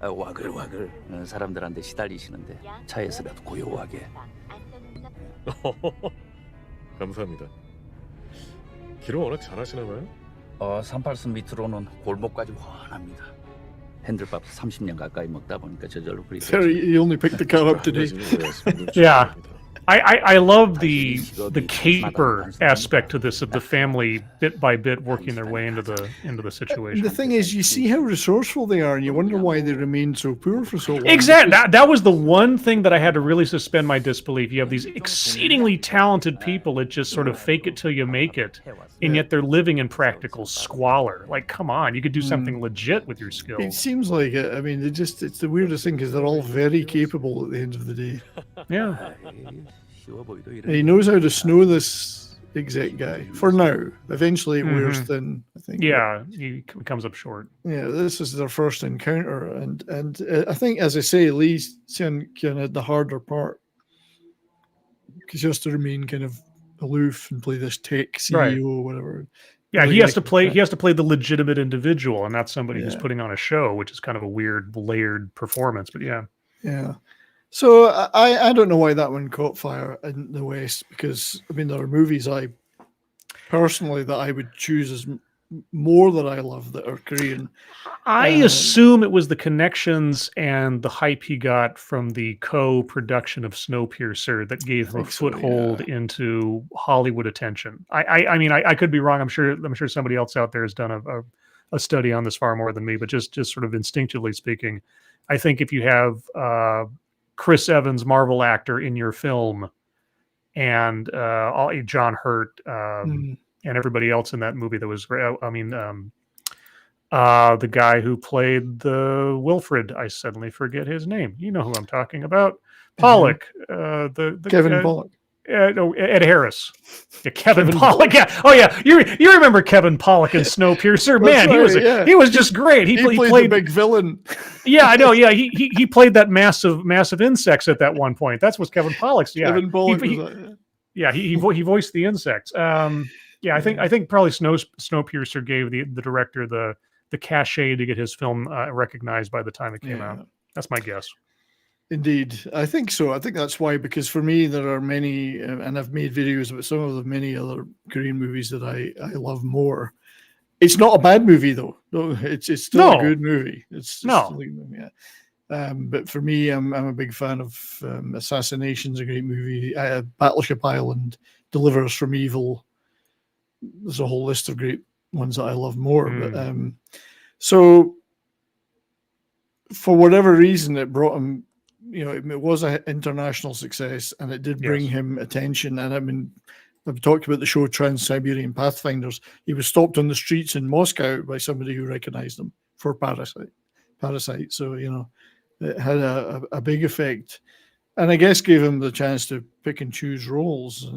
와글와글 사람들한테 시달리시는데 차에서라도 고요하게. 감사합니다. 길을 워낙 잘하시나 봐요? 38선 밑으로는 골목까지 훤합니다. 핸들밥 30년 가까이 먹다 보니까 저절로 그리 So you only picked the car up today. Yeah. I love the caper aspect to this, of the family bit by bit working their way into the situation. The thing is, you see how resourceful they are, and you wonder why they remain so poor for so long. Exactly. That was the one thing that I had to really suspend my disbelief. You have these exceedingly talented people that just sort of fake it till you make it, and yet they're living in practical squalor. Like, come on, you could do something legit with your It skills. seems like it. I mean, it's the weirdest thing because they're all very capable at the end of the day. Yeah. And he knows how to snow this exec guy for now. Eventually, it wears thin, I think. Yeah, he comes up short. Yeah, this is their first encounter, and I think, as I say, Lee Sun-kyun had the harder part because he has to remain kind of aloof and play this tech CEO or whatever. Yeah, Really he has like to play the legitimate individual and not somebody who's putting on a show, which is kind of a weird layered performance. But yeah. Yeah. So I don't know why that one caught fire in the West, because I mean there are movies I personally that I would choose as more that I love that are Korean. I assume it was the connections and the hype he got from the co-production of Snowpiercer that gave him a foothold into Hollywood attention. I mean I could be wrong. I'm sure somebody else out there has done a study on this far more than me, but just sort of instinctively speaking, I think if you have Chris Evans, Marvel actor, in your film, and John Hurt and everybody else in that movie that was great. I mean, the guy who played the Wilfred, I suddenly forget his name. You know who I'm talking about? Pollock. The Kevin Pollock. No, Ed Harris. Yeah, Kevin Pollock. Yeah. Oh yeah. You remember Kevin Pollock in Snowpiercer? Man, he was just great. He played the big villain. Yeah, I know. Yeah, he played that massive insects at that one point. That's what Kevin Pollock's. Yeah, Kevin Pollock. He voiced the insects. Yeah, I think probably Snowpiercer gave the director the cachet to get his film recognized by the time it came out. That's my guess. Indeed, I think so. I think that's why, because for me there are many, and I've made videos about some of the many other Korean movies that I love more. It's not a bad movie though. No, it's still a good movie. It's still a good movie, yeah. But for me, I'm a big fan of Assassination's a great movie. Battleship Island, Deliver Us from Evil. There's a whole list of great ones that I love more. But so for whatever reason, it brought him. You know, it was an international success, and it did bring him attention. And I mean, I've talked about the show Trans-Siberian Pathfinders. He was stopped on the streets in Moscow by somebody who recognized him for Parasite. So, you know, it had a big effect. And I guess gave him the chance to pick and choose roles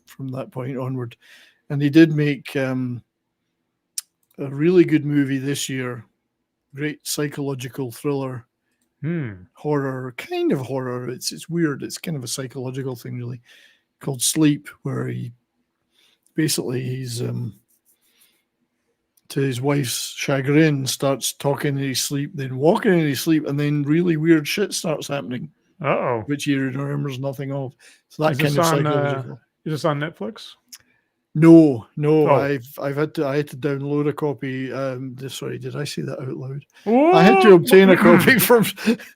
from that point onward. And he did make a really good movie this year. Great psychological thriller. Horror, kind of horror. It's weird. It's kind of a psychological thing, really, called Sleep, where he's to his wife's chagrin starts talking in his sleep, then walking in his sleep, and then really weird shit starts happening. Which he remembers nothing of. So that kind of psychological. Is this on Netflix? No. I had to download a copy. Sorry, did I say that out loud? Ooh. I had to obtain a copy from.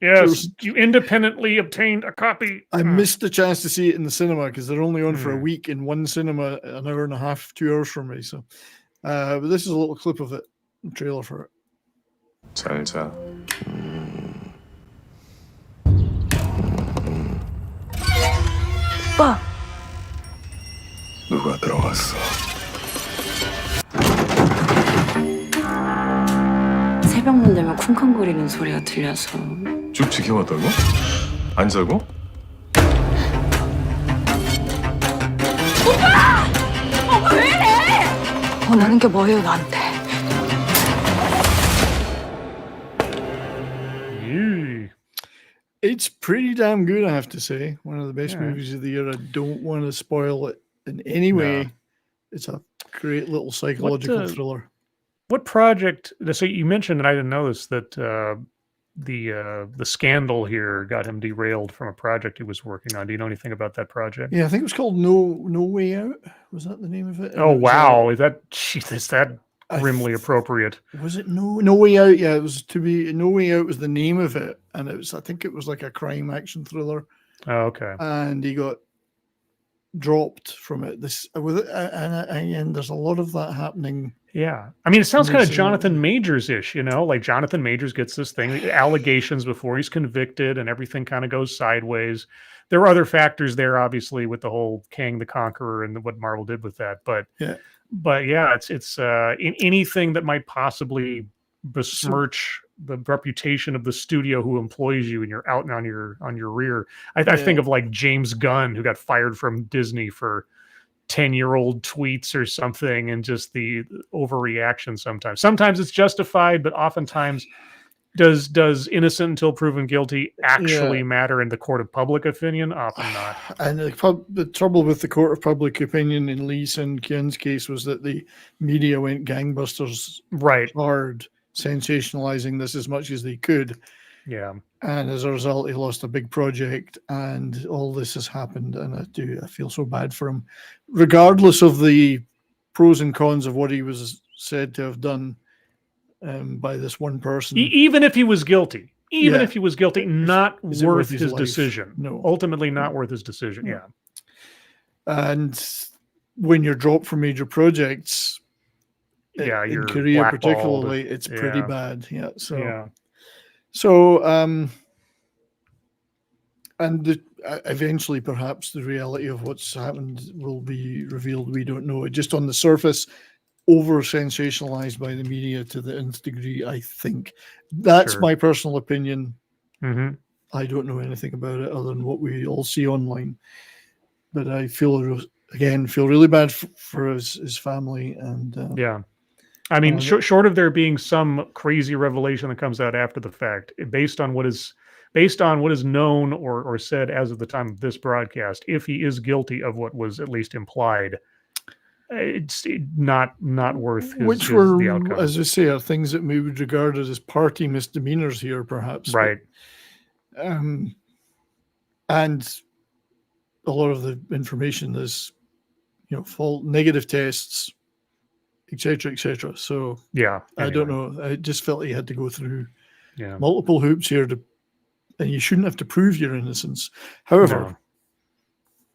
Yes, you independently obtained a copy. I missed the chance to see it in the cinema because they're only on for a week in one cinema, an hour and a half, 2 hours from me. So, but this is a little clip of it, a trailer for it. 잘 자. 오빠. 누가 들어왔어? 새벽문 되면 쿵쾅거리는 소리가 들려서. 쭉 지켜봤다고? 안 자고? 오빠 왜 이래? 원하는 게 뭐예요 나한테? It's pretty damn good, I have to say. One of the best movies of the year. I don't want to spoil it in any way. It's a great little psychological thriller. What project? So you mentioned, and I didn't know this, that the scandal here got him derailed from a project he was working on. Do you know anything about that project? Yeah, I think it was called No Way Out. Was that the name of it? Oh wow, is that grimly appropriate. Was it No Way Out? Yeah, it was No Way Out was the name of it, and I think it was like a crime action thriller. Oh, okay. And he got dropped from it. And there's a lot of that happening. Yeah. I mean, it sounds kind of Amazing. Jonathan Majors-ish, like Jonathan Majors gets this thing, allegations before he's convicted, and everything kind of goes sideways. There are other factors there, obviously, with the whole Kang the Conqueror and what Marvel did with that. But yeah, it's in anything that might possibly besmirch the reputation of the studio who employs you, and you're out and on your rear. I think of like James Gunn, who got fired from Disney for 10-year-old tweets or something, and just the overreaction sometimes it's justified, but oftentimes does innocent until proven guilty actually matter in the court of public opinion? Often not. And the trouble with the court of public opinion in Lee Sun-kyun's case was that the media went gangbusters hard, sensationalizing this as much as they could. Yeah. And as a result, he lost a big project, and all this has happened. And I feel so bad for him, regardless of the pros and cons of what he was said to have done by this one person. Even if he was guilty, not worth his decision. No, ultimately not worth his decision. No. Yeah. And when you're dropped from major projects, in Korea particularly, it's pretty bad. Yeah. So and eventually perhaps the reality of what's happened will be revealed. We don't know. It just on the surface, over sensationalized by the media to the nth degree. I think that's my personal opinion. Mm-hmm. I don't know anything about it other than what we all see online, but I feel really bad for his family. And I mean, short of there being some crazy revelation that comes out after the fact, based on what is known or said as of the time of this broadcast, if he is guilty of what was at least implied, it's not worth the outcome. As I say, are things that we would regard as party misdemeanors here, perhaps. Right. And a lot of the information is, fault, negative tests, etc., etc. So I don't know. I just felt he had to go through multiple hoops here and you shouldn't have to prove your innocence. However,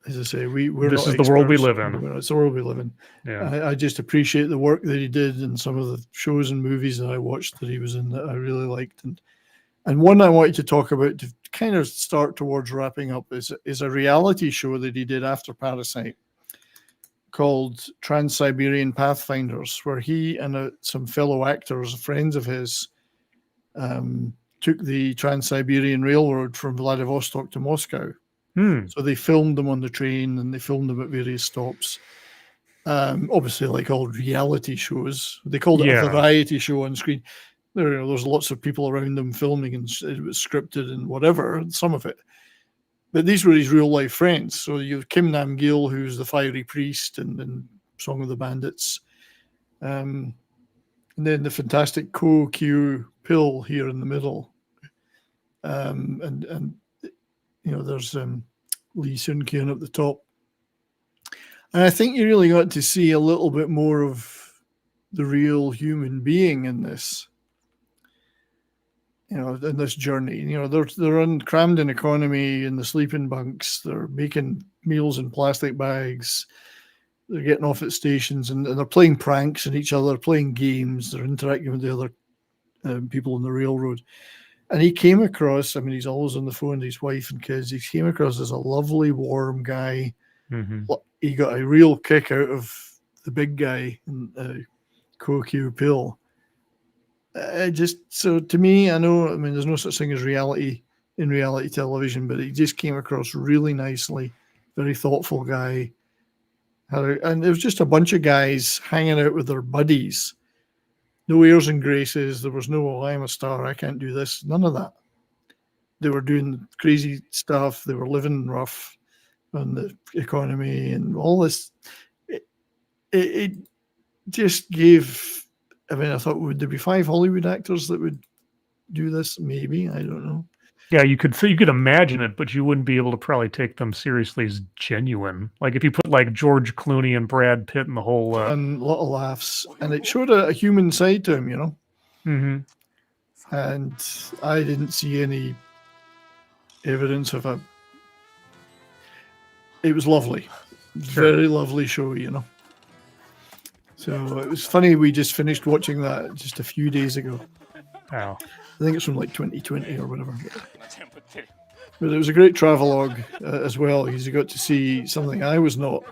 as I say, this is the world we live in. It's the world we live in. Yeah. I just appreciate the work that he did in some of the shows and movies that I watched that he was in that I really liked. And one I wanted to talk about to kind of start towards wrapping up is a reality show that he did after Parasite called Trans-Siberian Pathfinders, where he and some fellow actors, friends of his, took the Trans-Siberian Railroad from Vladivostok to Moscow. So they filmed them on the train and they filmed them at various stops. Obviously, like all reality shows, they called it a variety show on screen. There's lots of people around them filming, and it was scripted and whatever, some of it. But these were his real life friends. So you have Kim Nam-gil, who's the fiery priest in Song of the Bandits. And then the fantastic Ko Kyu-pil here in the middle. And there's Lee Sun-kyun at the top. And I think you really got to see a little bit more of the real human being in this. In this journey, they're crammed in economy in the sleeping bunks. They're making meals in plastic bags. They're getting off at stations and they're playing pranks on each other, playing games. They're interacting with the other people on the railroad. And he came across, he's always on the phone to his wife and kids. He came across as a lovely, warm guy. Mm-hmm. He got a real kick out of the big guy, Ko Kyu-pil. So to me, I know, there's no such thing as reality in reality television, but he just came across really nicely, very thoughtful guy. And it was just a bunch of guys hanging out with their buddies. No airs and graces. There was no, I'm a star, I can't do this. None of that. They were doing crazy stuff. They were living rough on the economy and all this. It just gave... I thought, would there be 5 Hollywood actors that would do this? Maybe, I don't know. Yeah, you could imagine it, but you wouldn't be able to probably take them seriously as genuine. But you wouldn't be able to probably take them seriously as genuine. Like if you put like George Clooney and Brad Pitt and the whole and a lot of laughs, and it showed a human side to him, you know. Mm-hmm. And I didn't see any evidence of a. It was lovely, very lovely show, you know. So it was funny. We just finished watching that just a few days ago. Wow. I think it's from like 2020 or whatever. But it was a great travelogue as well, because you got to see something I was not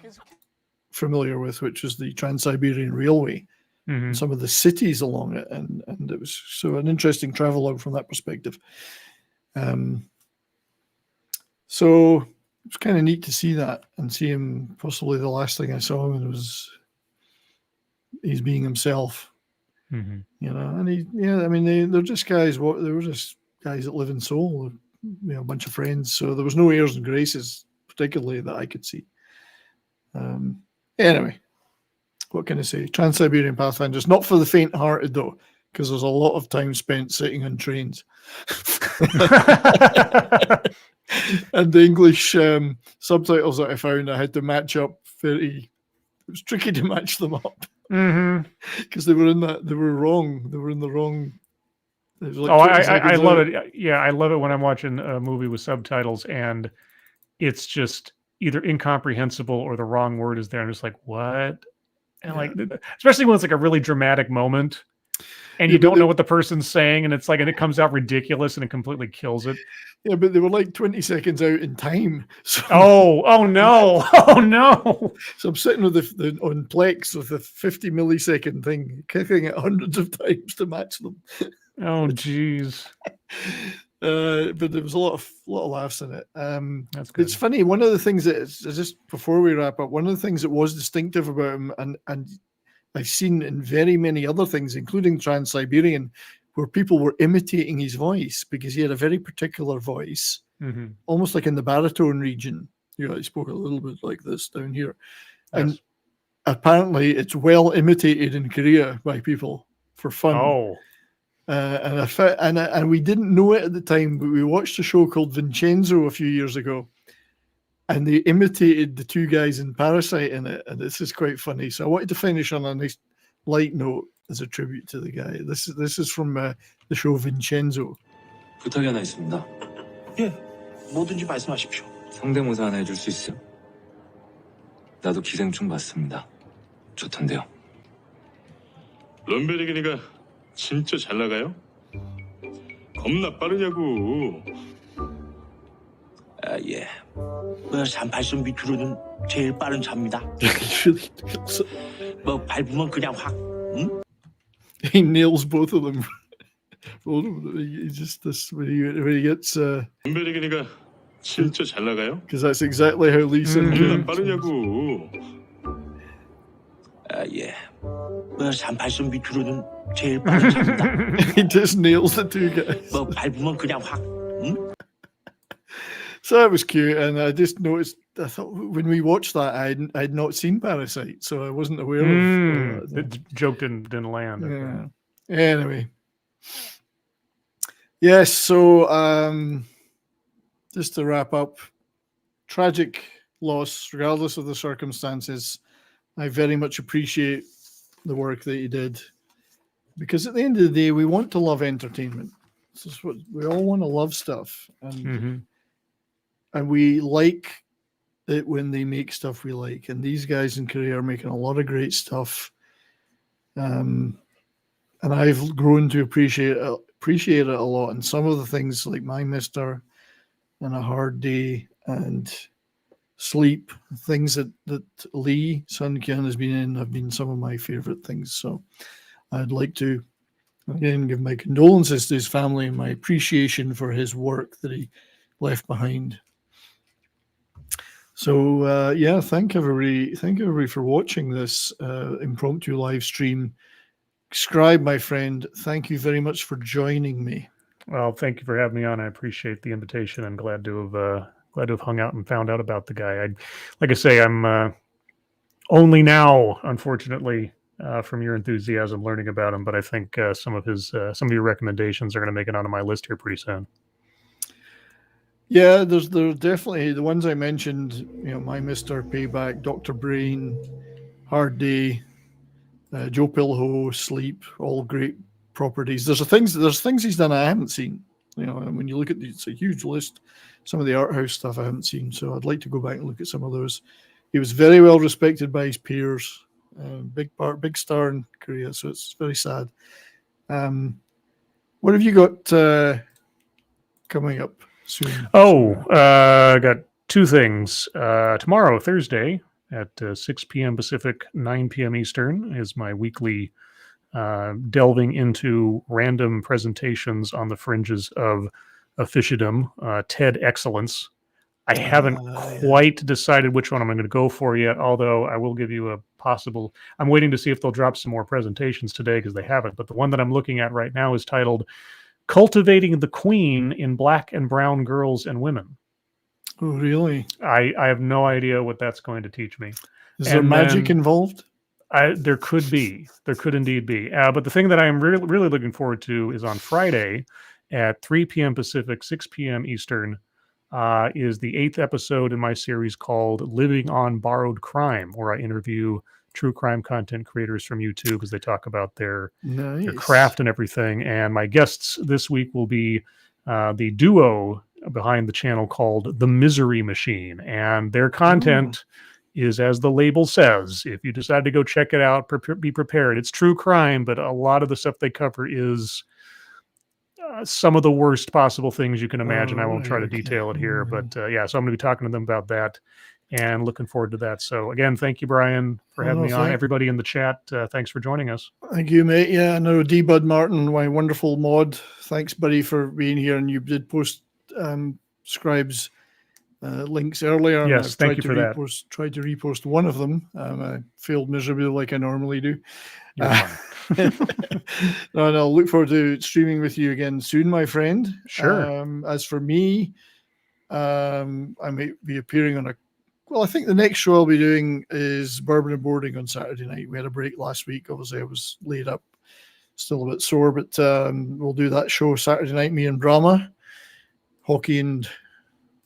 familiar with, which was the Trans-Siberian Railway, and some of the cities along it, and it was so an interesting travelogue from that perspective. So it was kind of neat to see that and see him. Possibly the last thing I saw him was he's being himself. You know, and I mean, they're just guys. They were just guys that live in Seoul. You know, a bunch of friends. So there was no airs and graces, particularly that I could see. Anyway, what can I say? Trans-Siberian Pathfinders, not for the faint-hearted though, because there's a lot of time spent sitting on trains. And the English subtitles that I found, I had to match up. It was tricky to match them up. Because they were wrong. They were in the wrong. Like I love it. Yeah, I love it when I'm watching a movie with subtitles and it's just either incomprehensible or the wrong word is there. I'm just like, what? And like, especially when it's like a really dramatic moment and you don't know what the person's saying, and it comes out ridiculous and it completely kills it. Yeah, but they were like 20 seconds out in time. So, oh no. Oh no. So I'm sitting with on Plex with a 50 millisecond thing, kicking it hundreds of times to match them. Oh geez. But there was a lot of laughs in it. That's good. It's funny. One of the things that is, just before we wrap up, one of the things that was distinctive about him, and I've seen in very many other things, including Trans-Siberian, where people were imitating his voice because he had a very particular voice, almost like in the baritone region. You know, he spoke a little bit like this down here, and apparently it's well imitated in Korea by people for fun. Oh. And we didn't know it at the time, but we watched a show called Vincenzo a few years ago, and they imitated the two guys in Parasite in it, and this is quite funny. So I wanted to finish on a nice light note as a tribute to the guy. This is from the show Vincenzo. 부탁이 하나 있습니다. 예, 뭐든지 말씀하십시오. 성대모사 하나 해줄 수 있어요? 나도 기생충 봤습니다. 좋던데요. 럼베르기니가 진짜 잘 나가요? 겁나 빠르냐고. 아 예. 산8선 밑으로는 제일 빠른 차입니다. 뭐 밟으면 그냥 확. 응? He nails both of them. He just this when he gets. 럼베르기니가 진짜 잘 나가요? Because that's exactly how Lee Sun-kyun. 겁나 빠르냐고. 아 예. 산8선 밑으로는 제일 빠른 차입니다. He just nails the two guys. 뭐 밟으면 그냥 확. 응? So that was cute, and I just noticed. I thought when we watched that, I'd not seen Parasite, so I wasn't aware of the joke didn't land. Yeah. Anyway, yes. So just to wrap up, tragic loss, regardless of the circumstances. I very much appreciate the work that he did, because at the end of the day, we want to love entertainment. This is what we all want to love stuff, and we like it when they make stuff we like. And these guys in Korea are making a lot of great stuff, and I've grown to appreciate it a lot. And some of the things like My Mister and A Hard Day and Sleep, things that Lee Sun-kyun has been in, have been some of my favorite things. So I'd like to again give my condolences to his family and my appreciation for his work that he left behind. So yeah, thank everybody for watching this impromptu live stream. Scribe, my friend, thank you very much for joining me. Well, thank you for having me on. I appreciate the invitation. I'm glad to have hung out and found out about the guy. Like I say, I'm only now, unfortunately, from your enthusiasm, learning about him. But I think some of your recommendations are going to make it onto my list here pretty soon. Yeah, there's definitely the ones I mentioned. My Mister Payback, Doctor Brain, Hard Day, Joe Pilho, Sleep, all great properties. There's things he's done I haven't seen. And when you look at it's a huge list. Some of the art house stuff I haven't seen, so I'd like to go back and look at some of those. He was very well respected by his peers. Big star in Korea, so it's very sad. What have you got coming up soon? I got two things. Tomorrow, Thursday, at 6 p.m. Pacific, 9 p.m. Eastern, is my weekly delving into random presentations on the fringes of officialdom, TED Excellence. I haven't quite decided which one I'm going to go for yet, although I will give you a possible. I'm waiting to see if they'll drop some more presentations today because they haven't. But the one that I'm looking at right now is titled Cultivating the Queen in Black and Brown Girls and Women. Oh, really? I have no idea what that's going to teach me. Is there magic involved? There could be. There could indeed be. But the thing that I am really, really looking forward to is on Friday at 3 p.m. Pacific, 6 p.m. Eastern, is the 8th episode in my series called Living on Borrowed Crime, where I interview true crime content creators from YouTube as they talk about their craft and everything. And my guests this week will be the duo behind the channel called The Misery Machine. And their content is, as the label says, if you decide to go check it out, be prepared. It's true crime, but a lot of the stuff they cover is some of the worst possible things you can imagine. I won't try to detail it here, but so I'm going to be talking to them about that and looking forward to that. So again, thank you, Brian, for having me on. Everybody in the chat, thanks for joining us. Thank you, mate. Yeah, no, D. Bud Martin, my wonderful mod. Thanks, buddy, for being here. And you did post Scribe's links earlier. Yes, thank you for that. Tried to repost one of them. I failed miserably like I normally do. No, I'll look forward to streaming with you again soon, my friend. Sure. As for me, I might be appearing on I think the next show I'll be doing is Bourbon and Boarding on Saturday night. We had a break last week. Obviously, I was laid up, still a bit sore, but we'll do that show Saturday night, me and Brahma, hockey and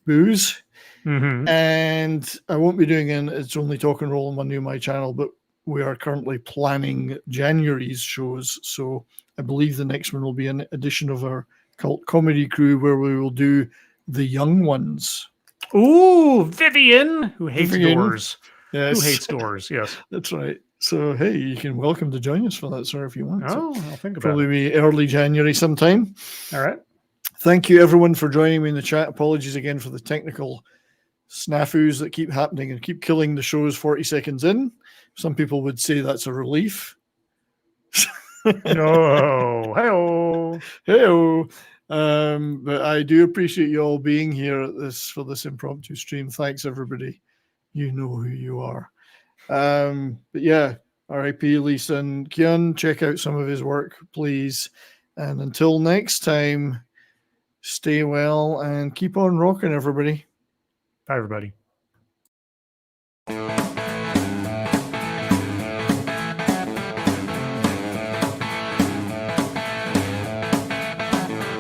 booze. Mm-hmm. And I won't be doing It's Only Talk and Roll on Monday on my channel, but we are currently planning January's shows. So I believe the next one will be an edition of our cult comedy crew where we will do The Young Ones. Ooh, Vivian, who hates doors. Yes. Who hates doors, yes. That's right. So, hey, you can welcome to join us for that, sir, if you want. Oh, I'll think about probably it. Be early January sometime. All right. Thank you, everyone, for joining me in the chat. Apologies again for the technical snafus that keep happening and keep killing the shows 40 seconds in. Some people would say that's a relief. No. Hey-oh. Hey-oh. But I do appreciate you all being here for this impromptu stream. Thanks, everybody. You know who you are. But yeah, R.I.P Lee Sun-kyun. Check out some of his work, please. And until next time, stay well and keep on rocking, everybody. Bye, everybody.